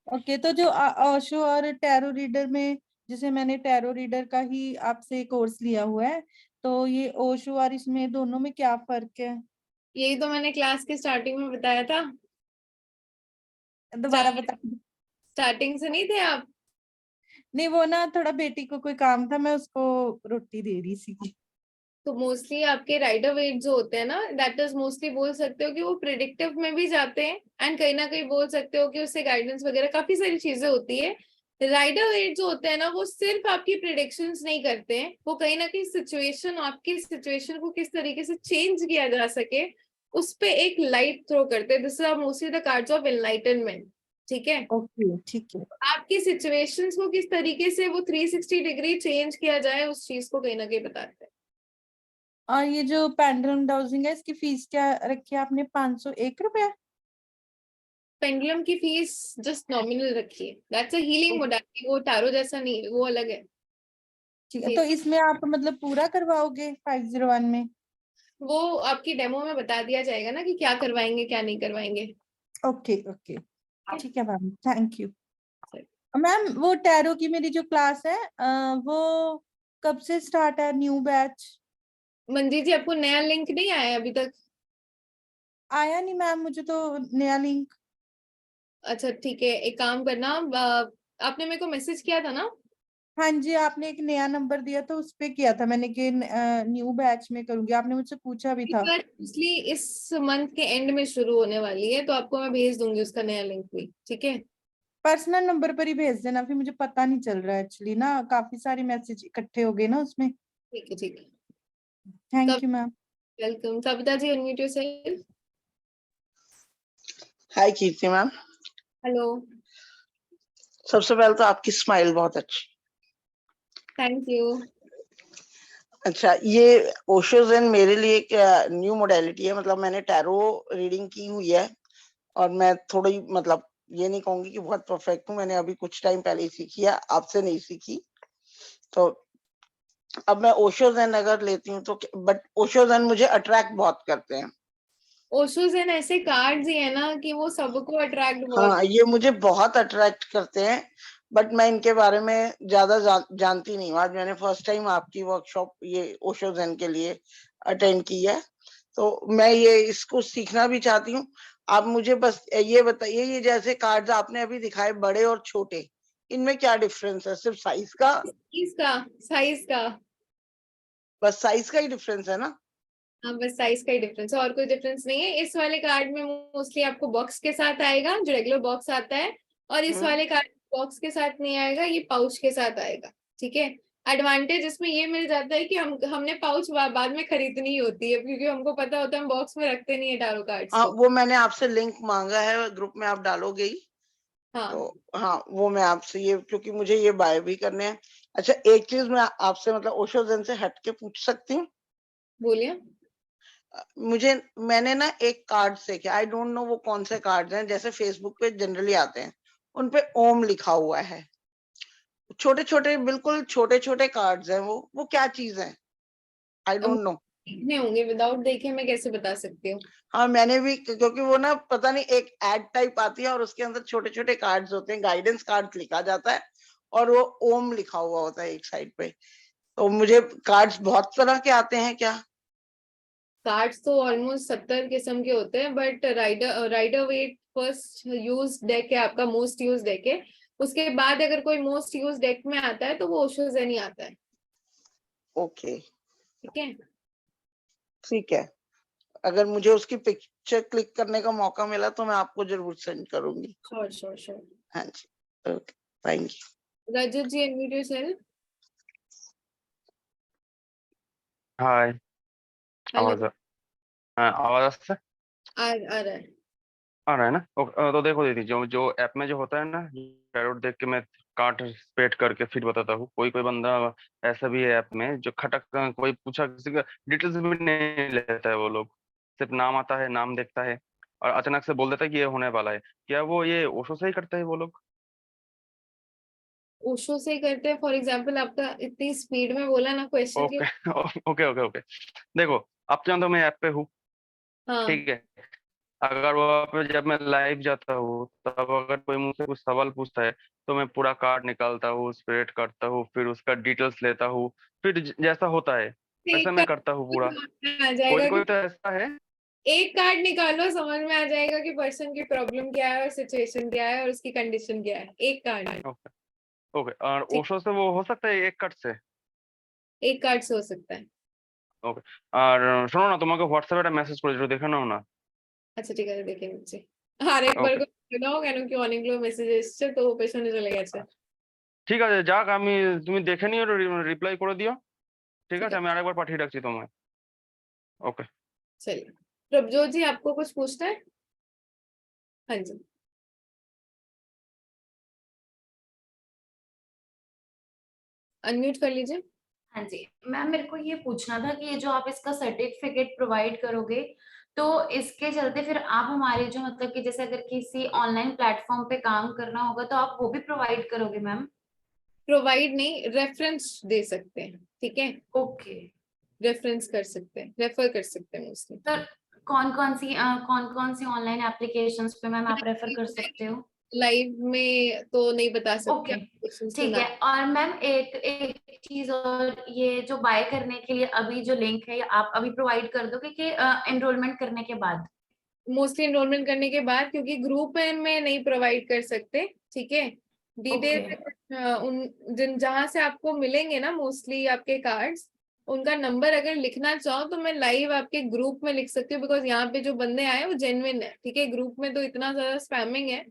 ओके, तो जो ओशो और टैरो रीडर में, जैसे मैंने टैरो रीडर का ही आपसे कोर्स लिया हुआ है, तो ये ओशो और इसमें दोनों में क्या फर्क है? यही तो मैंने क्लास के स्टार्टिंग में बताया था। दोबारा बता। स्टार्टिंग से नहीं थे आप? नहीं, वो ना थोड़ा बेटी को कोई काम था, मैं उसको रोटी दे रही थी। तो मोस्टली आपके राइडर वेट जो होते हैं ना, दैट इज मोस्टली बोल सकते हो कि वो प्रिडिक्टिव में भी जाते हैं, एंड कहीं ना कहीं बोल सकते हो कि उससे गाइडेंस वगैरह काफी सारी चीजें होती है। राइडर वेट जो होते हैं ना, वो सिर्फ आपकी प्रिडिक्शंस नहीं करते हैं, वो कहीं ना कहीं सिचुएशन, आपकी सिचुएशन को किस तरीके से चेंज किया जा सके उस पे एक लाइट थ्रो करते हैं। This is mostly the cards of enlightenment. ठीक है, ओके, ठीक है। आपकी सिचुएशंस को किस तरीके से वो 360 डिग्री चेंज किया जाए, उस चीज को कहीं ना कहीं बताते हैं। और ये जो पेंडुलम डाउजिंग है, इसकी फीस क्या रखी है आपने? 501 रुपया? पेंडुलम की फीस जस्ट नॉमिनल रखी है। दैट्स अ हीलिंग मोडालिटी, वो टारो जैसा नहीं है, वो अलग है। ठीक है, तो इसमें आप मतलब पूरा करवाओगे 501 में? वो आपकी डेमो में बता दिया जाएगा ना कि क्या करवाएंगे क्या नहीं करवाएंगे। ओके ओके, ठीक है मैम, थैंक यू। मैम, वो टैरो की मेरी जो क्लास है, वो कब से स्टार्ट है, न्यू बैच? मंजीत जी, आपको नया लिंक नहीं आया अभी तक? आया नहीं मैम मुझे तो नया लिंक। अच्छा ठीक है, एक काम करना, आपने मेरे को मैसेज किया था ना? हाँ जी, आपने एक नया नंबर दिया तो उस पे किया था मैंने कि न्यू बैच में करूंगी, आपने मुझसे पूछा भी था। इसलिए इस मंथ के एंड में शुरू होने वाली है, तो आपको मैं भेज दूंगी उसका नया लिंक भी। ठीक है, पर्सनल नंबर पर ही भेज देना, फिर मुझे पता नहीं चल रहा है एक्चुअली ना, काफी सारे मैसेज इकट्ठे हो गए ना उसमें। ठीक है ठीक है। Thank you ma'am. Welcome. Kavita ji, unmute yourself. Hi Kirti ma'am. Hello. सबसे पहले तो आपकी स्माइल बहुत अच्छी। Thank you. अच्छा, ये ओशो ज़ेन मेरे लिए एक न्यू मोडालिटी है। मतलब मैंने टैरो रीडिंग की हुई है और मैं थोड़ी, मतलब ये नहीं कहूंगी कि बहुत परफेक्ट हूँ। मैंने अभी कुछ टाइम पहले ही सीखी है, आपसे नहीं सीखी। तो अब मैं ओशो ज़ेन अगर लेती हूँ तो, बट ओशो ज़ेन मुझे अट्रैक्ट बहुत करते हैं। ओशो ज़ेन ऐसे कार्ड्स ही है ना कि वो सबको अट्रैक्ट बहुत। हाँ, ये मुझे बहुत अट्रैक्ट करते हैं, बट मैं इनके बारे में ज्यादा जानती नहीं हूँ। आज मैंने फर्स्ट टाइम आपकी वर्कशॉप ये ओशो ज़ेन के लिए अटेंड की है, तो मैं ये इसको सीखना भी चाहती हूँ। आप मुझे बस ये बताइए, ये जैसे कार्ड्स आपने अभी दिखाए बड़े और छोटे, इनमें क्या डिफरेंस है? सिर्फ साइज का? साइज का बस साइज का ही डिफरेंस है ना? हाँ, बस साइज का ही डिफरेंस है, और कोई डिफरेंस नहीं है। इस वाले कार्ड में मोस्टली आपको बॉक्स के साथ आएगा, जो रेगुलर बॉक्स आता है, और इस वाले कार्ड बॉक्स के साथ नहीं आएगा, ये पाउच के साथ आएगा। ठीक है, एडवांटेज इसमें ये मिल जाता है कि हमने पाउच बाद में खरीदनी होती है, क्योंकि हमको पता होता है हम बॉक्स में रखते नहीं है टैरो कार्ड्स हाँ, को। वो मैंने आपसे लिंक मांगा है, ग्रुप में आप डालोगे ही। हाँ तो हाँ, वो मैं आपसे ये, क्योंकि मुझे ये बाय भी करने हैं। अच्छा, एक चीज मैं आपसे मतलब ओशो ज़ेन से हट के पूछ सकती हूँ? बोलिए। मैंने ना एक कार्ड देखे, आई डोंट नो वो कौन से कार्ड हैं, जैसे फेसबुक पे जनरली आते हैं, उनपे ओम लिखा हुआ है। छोटे छोटे, बिल्कुल छोटे छोटे कार्ड्स हैं, वो क्या चीज है? I don't know. देखने होंगे, विदाउट देखे मैं कैसे बता सकती हूँ। हाँ, मैंने भी, क्योंकि वो ना पता नहीं एक एड टाइप आती है और उसके अंदर छोटे छोटे कार्ड्स होते हैं, गाइडेंस कार्ड लिखा जाता है और वो ओम लिखा हुआ होता है एक साइड पे। तो मुझे कार्ड्स बहुत तरह के आते हैं क्या? कार्ड्स तो ऑलमोस्ट 70 किस्म के होते हैं, but rider Waite first use deck है आपका, मोस्ट यूज डेक है। उसके बाद अगर कोई मोस्ट यूज डेक में आता है तो वो ओशो ज़ेन ही आता है। ओके, ठीक है, ठीक है। अगर मुझे उसकी पिक्चर क्लिक करने का मौका मिला तो मैं आपको जरूर सेंड करूंगी। Sure sure sure. हाँ जी, okay, thank you. Rajat ji, unmute yourself. Hi Hello. आवाज हाँ आवाज आस्ते आ रहा है। आ रहा है ना तो देखो दीदी जो जो ऐप में जो होता है ना टैरोट देख के मैं कार्ड स्प्रेड करके फिर बताता हूँ। कोई कोई बंदा ऐसा भी है ऐप में जो खटक कोई पूछा किसी का डिटेल्स भी नहीं लेता है। वो लोग सिर्फ नाम आता है, नाम देखता है और अचानक से बोल देता है कि ये होने वाला है। क्या वो ये ओशो से ही करते हैं वो लोग? ओशो से करते हैं। फॉर एग्जाम्पल आपका इतनी स्पीड में बोला ना क्वेश्चन के। ओके ओके ओके ओके देखो आप जानते हो मैं ऐप पे हूँ, हाँ ठीक है। अगर वहाँ पे जब मैं लाइव जाता हूँ तब अगर कोई मुझसे कुछ सवाल पूछता है तो मैं पूरा कार्ड निकालता हूँ, स्प्रेड करता हूँ, फिर उसका डिटेल्स लेता हूँ, फिर जैसा होता है वैसा एक मैं करता हूँ पूरा। कार्ड आ कोई जाएगा कोई कि तो ऐसा है। एक कार्ड निकालो, समझ में आ जाएगा कि पर्सन की प्रॉब्लम क्या है और सिचुएशन क्या है और उसकी कंडीशन क्या है। एक कार्ड, ओके ओके और ठीक, ओशो से वो हो सकता है एक कट से? एक कार्ड से हो सकता है। ওকে আর শোনো না তোমাকে হোয়াটসঅ্যাপে একটা মেসেজ করেছিল দেখে নাও না। আচ্ছা ঠিক আছে, দেখে নিচ্ছি। আর একবার ওকে করে দাও, কেন কি অনেকগুলো মেসেজ এসেছে তো পেছনে চলে গেছে। ঠিক আছে যাক আমি তুমি দেখে নিও রিপ্লাই করে দিও। ঠিক ठीक আছে है, আমি আরেকবার পাঠিয়ে রাখছি তোমায়। ওকে चलिए। प्रभजोत जी, आपको कुछ पूछना है? हाँ जी, अनम्यूट कर लीजिए। हाँ जी मैम, मेरे को ये पूछना था कि ये जो आप इसका सर्टिफिकेट प्रोवाइड करोगे तो इसके चलते फिर आप हमारे जो मतलब कि जैसे अगर किसी ऑनलाइन प्लेटफॉर्म पे काम करना होगा तो आप वो भी प्रोवाइड करोगे मैम? प्रोवाइड नहीं, रेफरेंस दे सकते हैं, ठीक है। ओके। रेफरेंस कर सकते हैं, रेफर कर सकते हैं मोस्टली। तो कौन कौन सी ऑनलाइन एप्लीकेशंस पे मैम आप रेफर कर सकते हो? लाइव में तो नहीं बता सकते ओके applications के ठीक है। नाम। और मैम एक एक चीज और, ये जो बाय करने के लिए अभी जो लिंक है ये आप अभी प्रोवाइड कर दोगे कि एनरोलमेंट करने के बाद? मोस्टली एनरोलमेंट करने के बाद, क्योंकि ग्रुप में नहीं प्रोवाइड कर सकते, ठीक है। डिटेल उन जहां से आपको मिलेंगे ना मोस्टली आपके कार्ड्स, उनका नंबर अगर लिखना चाहो तो मैं लाइव आपके ग्रुप में लिख सकती हूँ, बिकॉज यहाँ पे जो बंदे आए वो जेन्युइन है, ठीक है। ग्रुप में तो इतना ज्यादा स्पैमिंग है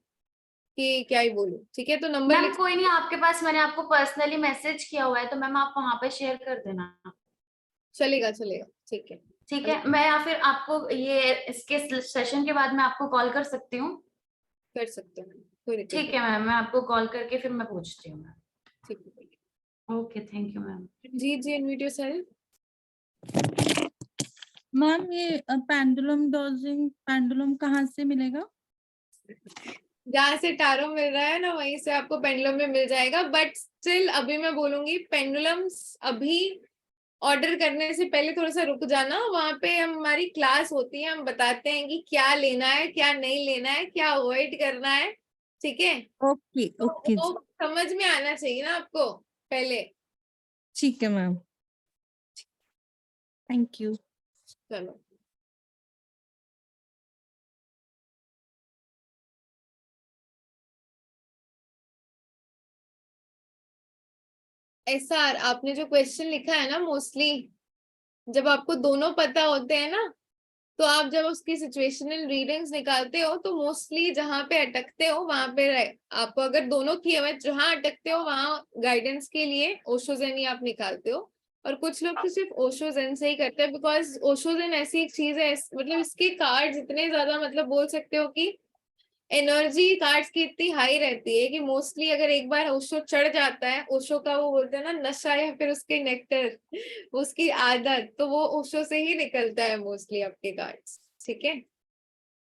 कि क्या ही बोलूं, ठीक है। तो नंबर मैम लिख, कोई नहीं, आपके पास मैंने आपको पर्सनली मैसेज किया हुआ है तो मैम आप वहां पे शेयर कर देना। चलेगा चलेगा, ठीक है। ठीक है, मैं या फिर आपको ये इसके सेशन के बाद मैं आपको कॉल कर सकती हूँ? कर सकते हैं, कोई दिक्कत ठीक है मैम, मैं आपको कॉल करके फिर मैं पूछती हूँ मैम। नहीं, ठीक है। Okay thank you ma'am. जी जी, अनम्यूट योरसेल्फ। मैम ये पेंडुलम डॉजिंग पेंडुलम कहाँ से मिलेगा? जहां से टारो मिल रहा है ना वहीं से आपको पेंडुलम में मिल जाएगा, बट स्टिल अभी मैं बोलूंगी पेंडुलम्स अभी ऑर्डर करने से पहले थोड़ा सा रुक जाना। वहां पे हमारी क्लास होती है, हम बताते हैं कि क्या लेना है क्या नहीं लेना है, क्या अवॉइड करना है, ठीक है। ओके तो ओके वो समझ में आना चाहिए ना आपको पहले। ठीक है मैम, थैंक यू। चलो, SR आपने जो क्वेश्चन लिखा है ना, मोस्टली जब आपको दोनों पता होते हैं ना, तो आप जब उसकी सिचुएशनल रीडिंग्स निकालते हो तो मोस्टली जहां पे अटकते हो वहां पे आपको, अगर दोनों किए हुए जहां अटकते हो वहां गाइडेंस के लिए ओशोजेन ही आप निकालते हो। और कुछ लोग तो सिर्फ ओशोजेन से ही करते हैं, बिकॉज ओशोजेन ऐसी एक चीज है, मतलब इसके कार्ड्स इतने ज्यादा, मतलब बोल सकते हो कि एनर्जी कार्ड्स की इतनी हाई रहती है कि मोस्टली अगर एक बार ओशो चढ़ जाता है, ओशो का वो बोलते हैं ना नशा या फिर उसके नेक्टर, उसकी आदत, तो वो ओशो से ही निकलता है मोस्टली आपके कार्ड्स, ठीक है।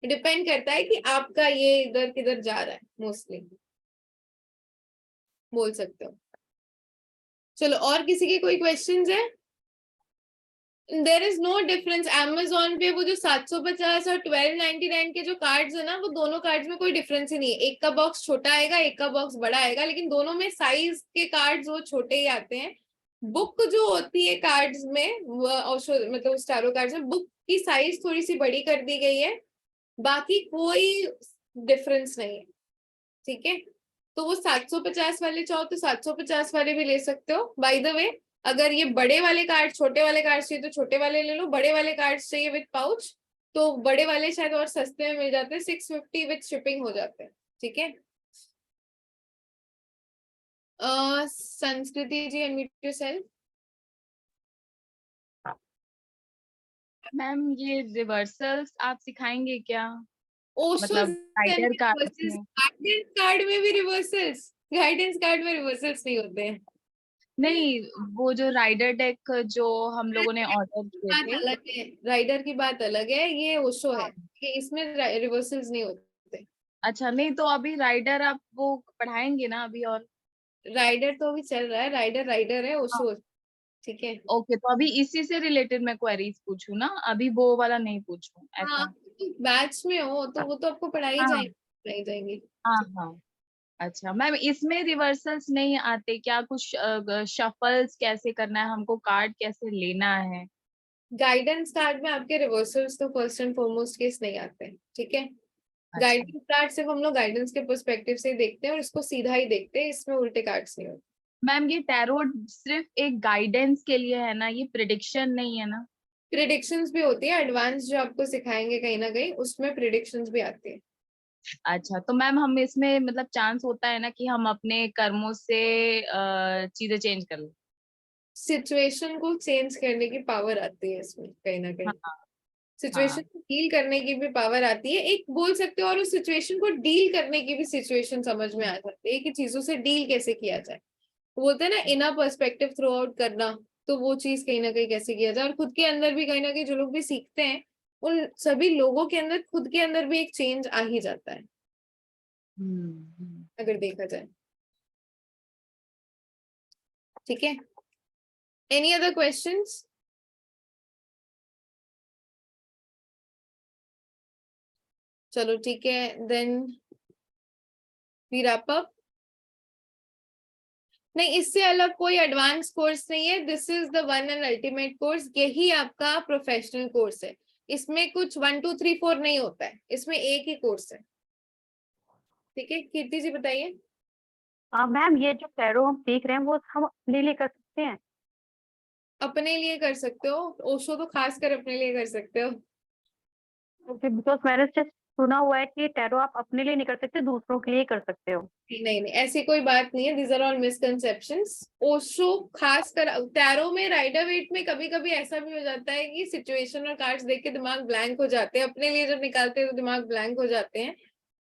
डिपेंड करता है कि आपका ये इधर किधर जा रहा है, मोस्टली बोल सकते हो। चलो, और किसी के कोई क्वेश्चंस है? There is no difference. Amazon पे वो जो 750 और 1299 के जो कार्ड्स है ना, वो दोनों कार्ड्स में कोई डिफरेंस ही नहीं है। एक का बॉक्स छोटा आएगा, एक का बॉक्स बड़ा आएगा, लेकिन दोनों में साइज के कार्ड्स वो छोटे ही आते हैं। बुक जो होती है कार्ड्स में, मतलब उस टैरो कार्ड्स में बुक की साइज थोड़ी सी बड़ी कर दी गई है, बाकी कोई डिफरेंस नहीं है, ठीक है। तो वो 750 वाले चाहो तो 750 वाले भी ले सकते हो। बाय द वे, अगर ये बड़े वाले कार्ड छोटे वाले कार्ड चाहिए तो छोटे वाले ले लो, बड़े वाले कार्ड चाहिए विद पाउच तो बड़े वाले शायद और सस्ते में मिल जाते हैं, 650 विद शिपिंग हो जाते हैं, ठीक है। संस्कृति जी, अनम्यूट योरसेल्फ। मैम ये रिवर्सल्स आप सिखाएंगे क्या? ओशो मतलब राइडर कार्ड्स में। गाइडेंस कार्ड में भी रिवर्सल्स? गाइडेंस कार्ड में रिवर्सल्स नहीं होते हैं। नहीं, वो जो राइडर डेक जो हम लोगों ने ऑर्डर किए बात थे। अलग है, राइडर की बात अलग है, ये ओशो है कि इसमें रिवर्सल्स नहीं होते। अच्छा, नहीं तो अभी राइडर आप वो पढ़ाएंगे ना अभी? और राइडर तो अभी चल रहा है, राइडर राइडर है, ओशो ठीक है। ओके, तो अभी इसी से रिलेटेड मैं क्वेरीज पूछूं ना, अभी वो वाला नहीं पूछूं हाँ, ऐसा? बैच में हो तो वो तो आपको पढ़ाई हाँ जाएंगी। हाँ हाँ। अच्छा मैम, इसमें रिवर्सल्स नहीं आते क्या? कुछ शफल्स कैसे करना है हमको, कार्ड कैसे लेना है? गाइडेंस कार्ड में आपके रिवर्सल्स तो फर्स्ट एंड फॉरमोस्ट केस नहीं आते हैं, ठीक है। गाइडेंस कार्ड सिर्फ हम लोग गाइडेंस के पर्सपेक्टिव से ही देखते हैं और इसको सीधा ही देखते हैं, इसमें उल्टे कार्ड्स नहीं होते। मैम ये टैरो सिर्फ एक गाइडेंस के लिए है ना, ये प्रिडिक्शन नहीं है ना? प्रिडिक्शंस भी होती है, एडवांस जो आपको सिखाएंगे कहीं ना कहीं उसमें प्रिडिक्शंस भी आती है। अच्छा, तो मैम हम इसमें मतलब चांस होता है ना कि हम अपने कर्मों से चीजें चेंज कर लें? सिचुएशन को चेंज करने की पावर आती है इसमें कहीं ना कहीं। हाँ सिचुएशन को डील करने की भी पावर आती है, एक बोल सकते हो, और उस सिचुएशन को डील करने की भी सिचुएशन समझ में आ जाती है कि चीजों से डील कैसे किया जाए। बोलते हैं ना इनर पर्सपेक्टिव थ्रू आउट करना, तो वो चीज कहीं ना कहीं कैसे किया जाए। और खुद के अंदर भी कहीं ना कहीं जो लोग भी सीखते हैं उन सभी लोगों के अंदर खुद के अंदर भी एक चेंज आ ही जाता है अगर देखा जाए। ठीक है, एनी अदर क्वेश्चंस? चलो ठीक है, देन वी रैप अप। नहीं, इससे अलग कोई एडवांस कोर्स नहीं है, this is the one and ultimate course, यही आपका प्रोफेशनल कोर्स है। इसमें कुछ 1 2 3 4 नहीं होता है, इसमें एक ही कोर्स है। ठीक है, कीर्ति जी बताइए। मैम ये जो टैरो हम सीख रहे हैं वो हम अपने लिए कर सकते हैं? अपने लिए कर सकते हो, ओशो तो खास कर अपने लिए कर सकते हो। ओके, बिकॉज मैंने जस्ट सुना हुआ है कि टैरो आप अपने लिए नहीं कर सकते, दूसरों के लिए कर सकते हो। नहीं नहीं, ऐसी कोई बात नहीं है, these are all misconceptions. Osho खास कर टैरो में, राइडर वेट में कभी कभी ऐसा भी हो जाता है कि सिचुएशन और कार्ड्स देख के दिमाग ब्लैंक हो जाते हैं, अपने लिए जब निकालते हैं तो दिमाग ब्लैंक हो जाते हैं।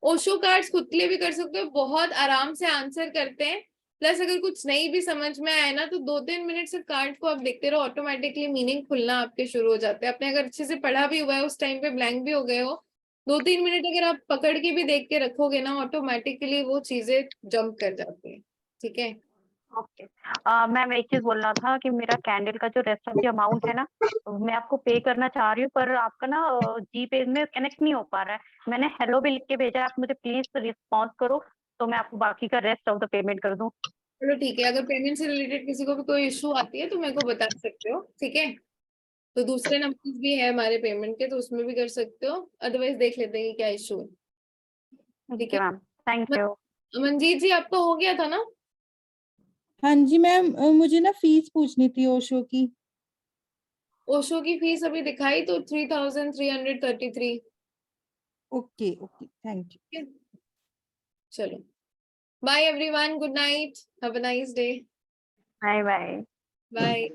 ओशो कार्ड्स खुद के लिए भी कर सकते हो, बहुत आराम से आंसर करते हैं। प्लस अगर कुछ नहीं भी समझ में आए ना तो 2-3 मिनट से कार्ड को आप देखते रहो, ऑटोमेटिकली मीनिंग खुलना आपके शुरू हो जाते हैं। आपने अगर अच्छे से पढ़ा भी हुआ है, उस टाइम पे ब्लैंक भी हो गए हो, 2-3 मिनट अगर आप पकड़ के भी देख के रखोगे ना, ऑटोमेटिकली वो चीजें जंप कर जाती है। ठीक है, ओके। मैम एक चीज बोलना था कि मेरा कैंडल का जो रेस्ट ऑफ द अमाउंट है ना, मैं आपको पे करना चाह रही हूँ, पर आपका ना जी पे में कनेक्ट नहीं हो पा रहा है। मैंने हेलो भी लिख के भेजा है, आप मुझे प्लीज रिस्पॉन्स करो तो मैं आपको बाकी का रेस्ट ऑफ द पेमेंट कर दूं। चलो ठीक है, अगर पेमेंट से रिलेटेड किसी को भी कोई इशू आती है तो मेरे को बता सकते हो। ठीक है, तो दूसरे नंबर्स भी है हमारे पेमेंट के, तो उसमें भी कर सकते हो, अदरवाइज देख लेते हैं कि क्या इशू है। ठीक है है मैम, थैंक यू। मंजीत जी, आपका हो गया था ना? हाँ जी मैम, मुझे ना फीस पूछनी थी ओशो की। ओशो की फीस अभी दिखाई तो 3333। Okay okay, thank you. चलो, bye everyone, good night, have a nice day. Bye bye. Bye.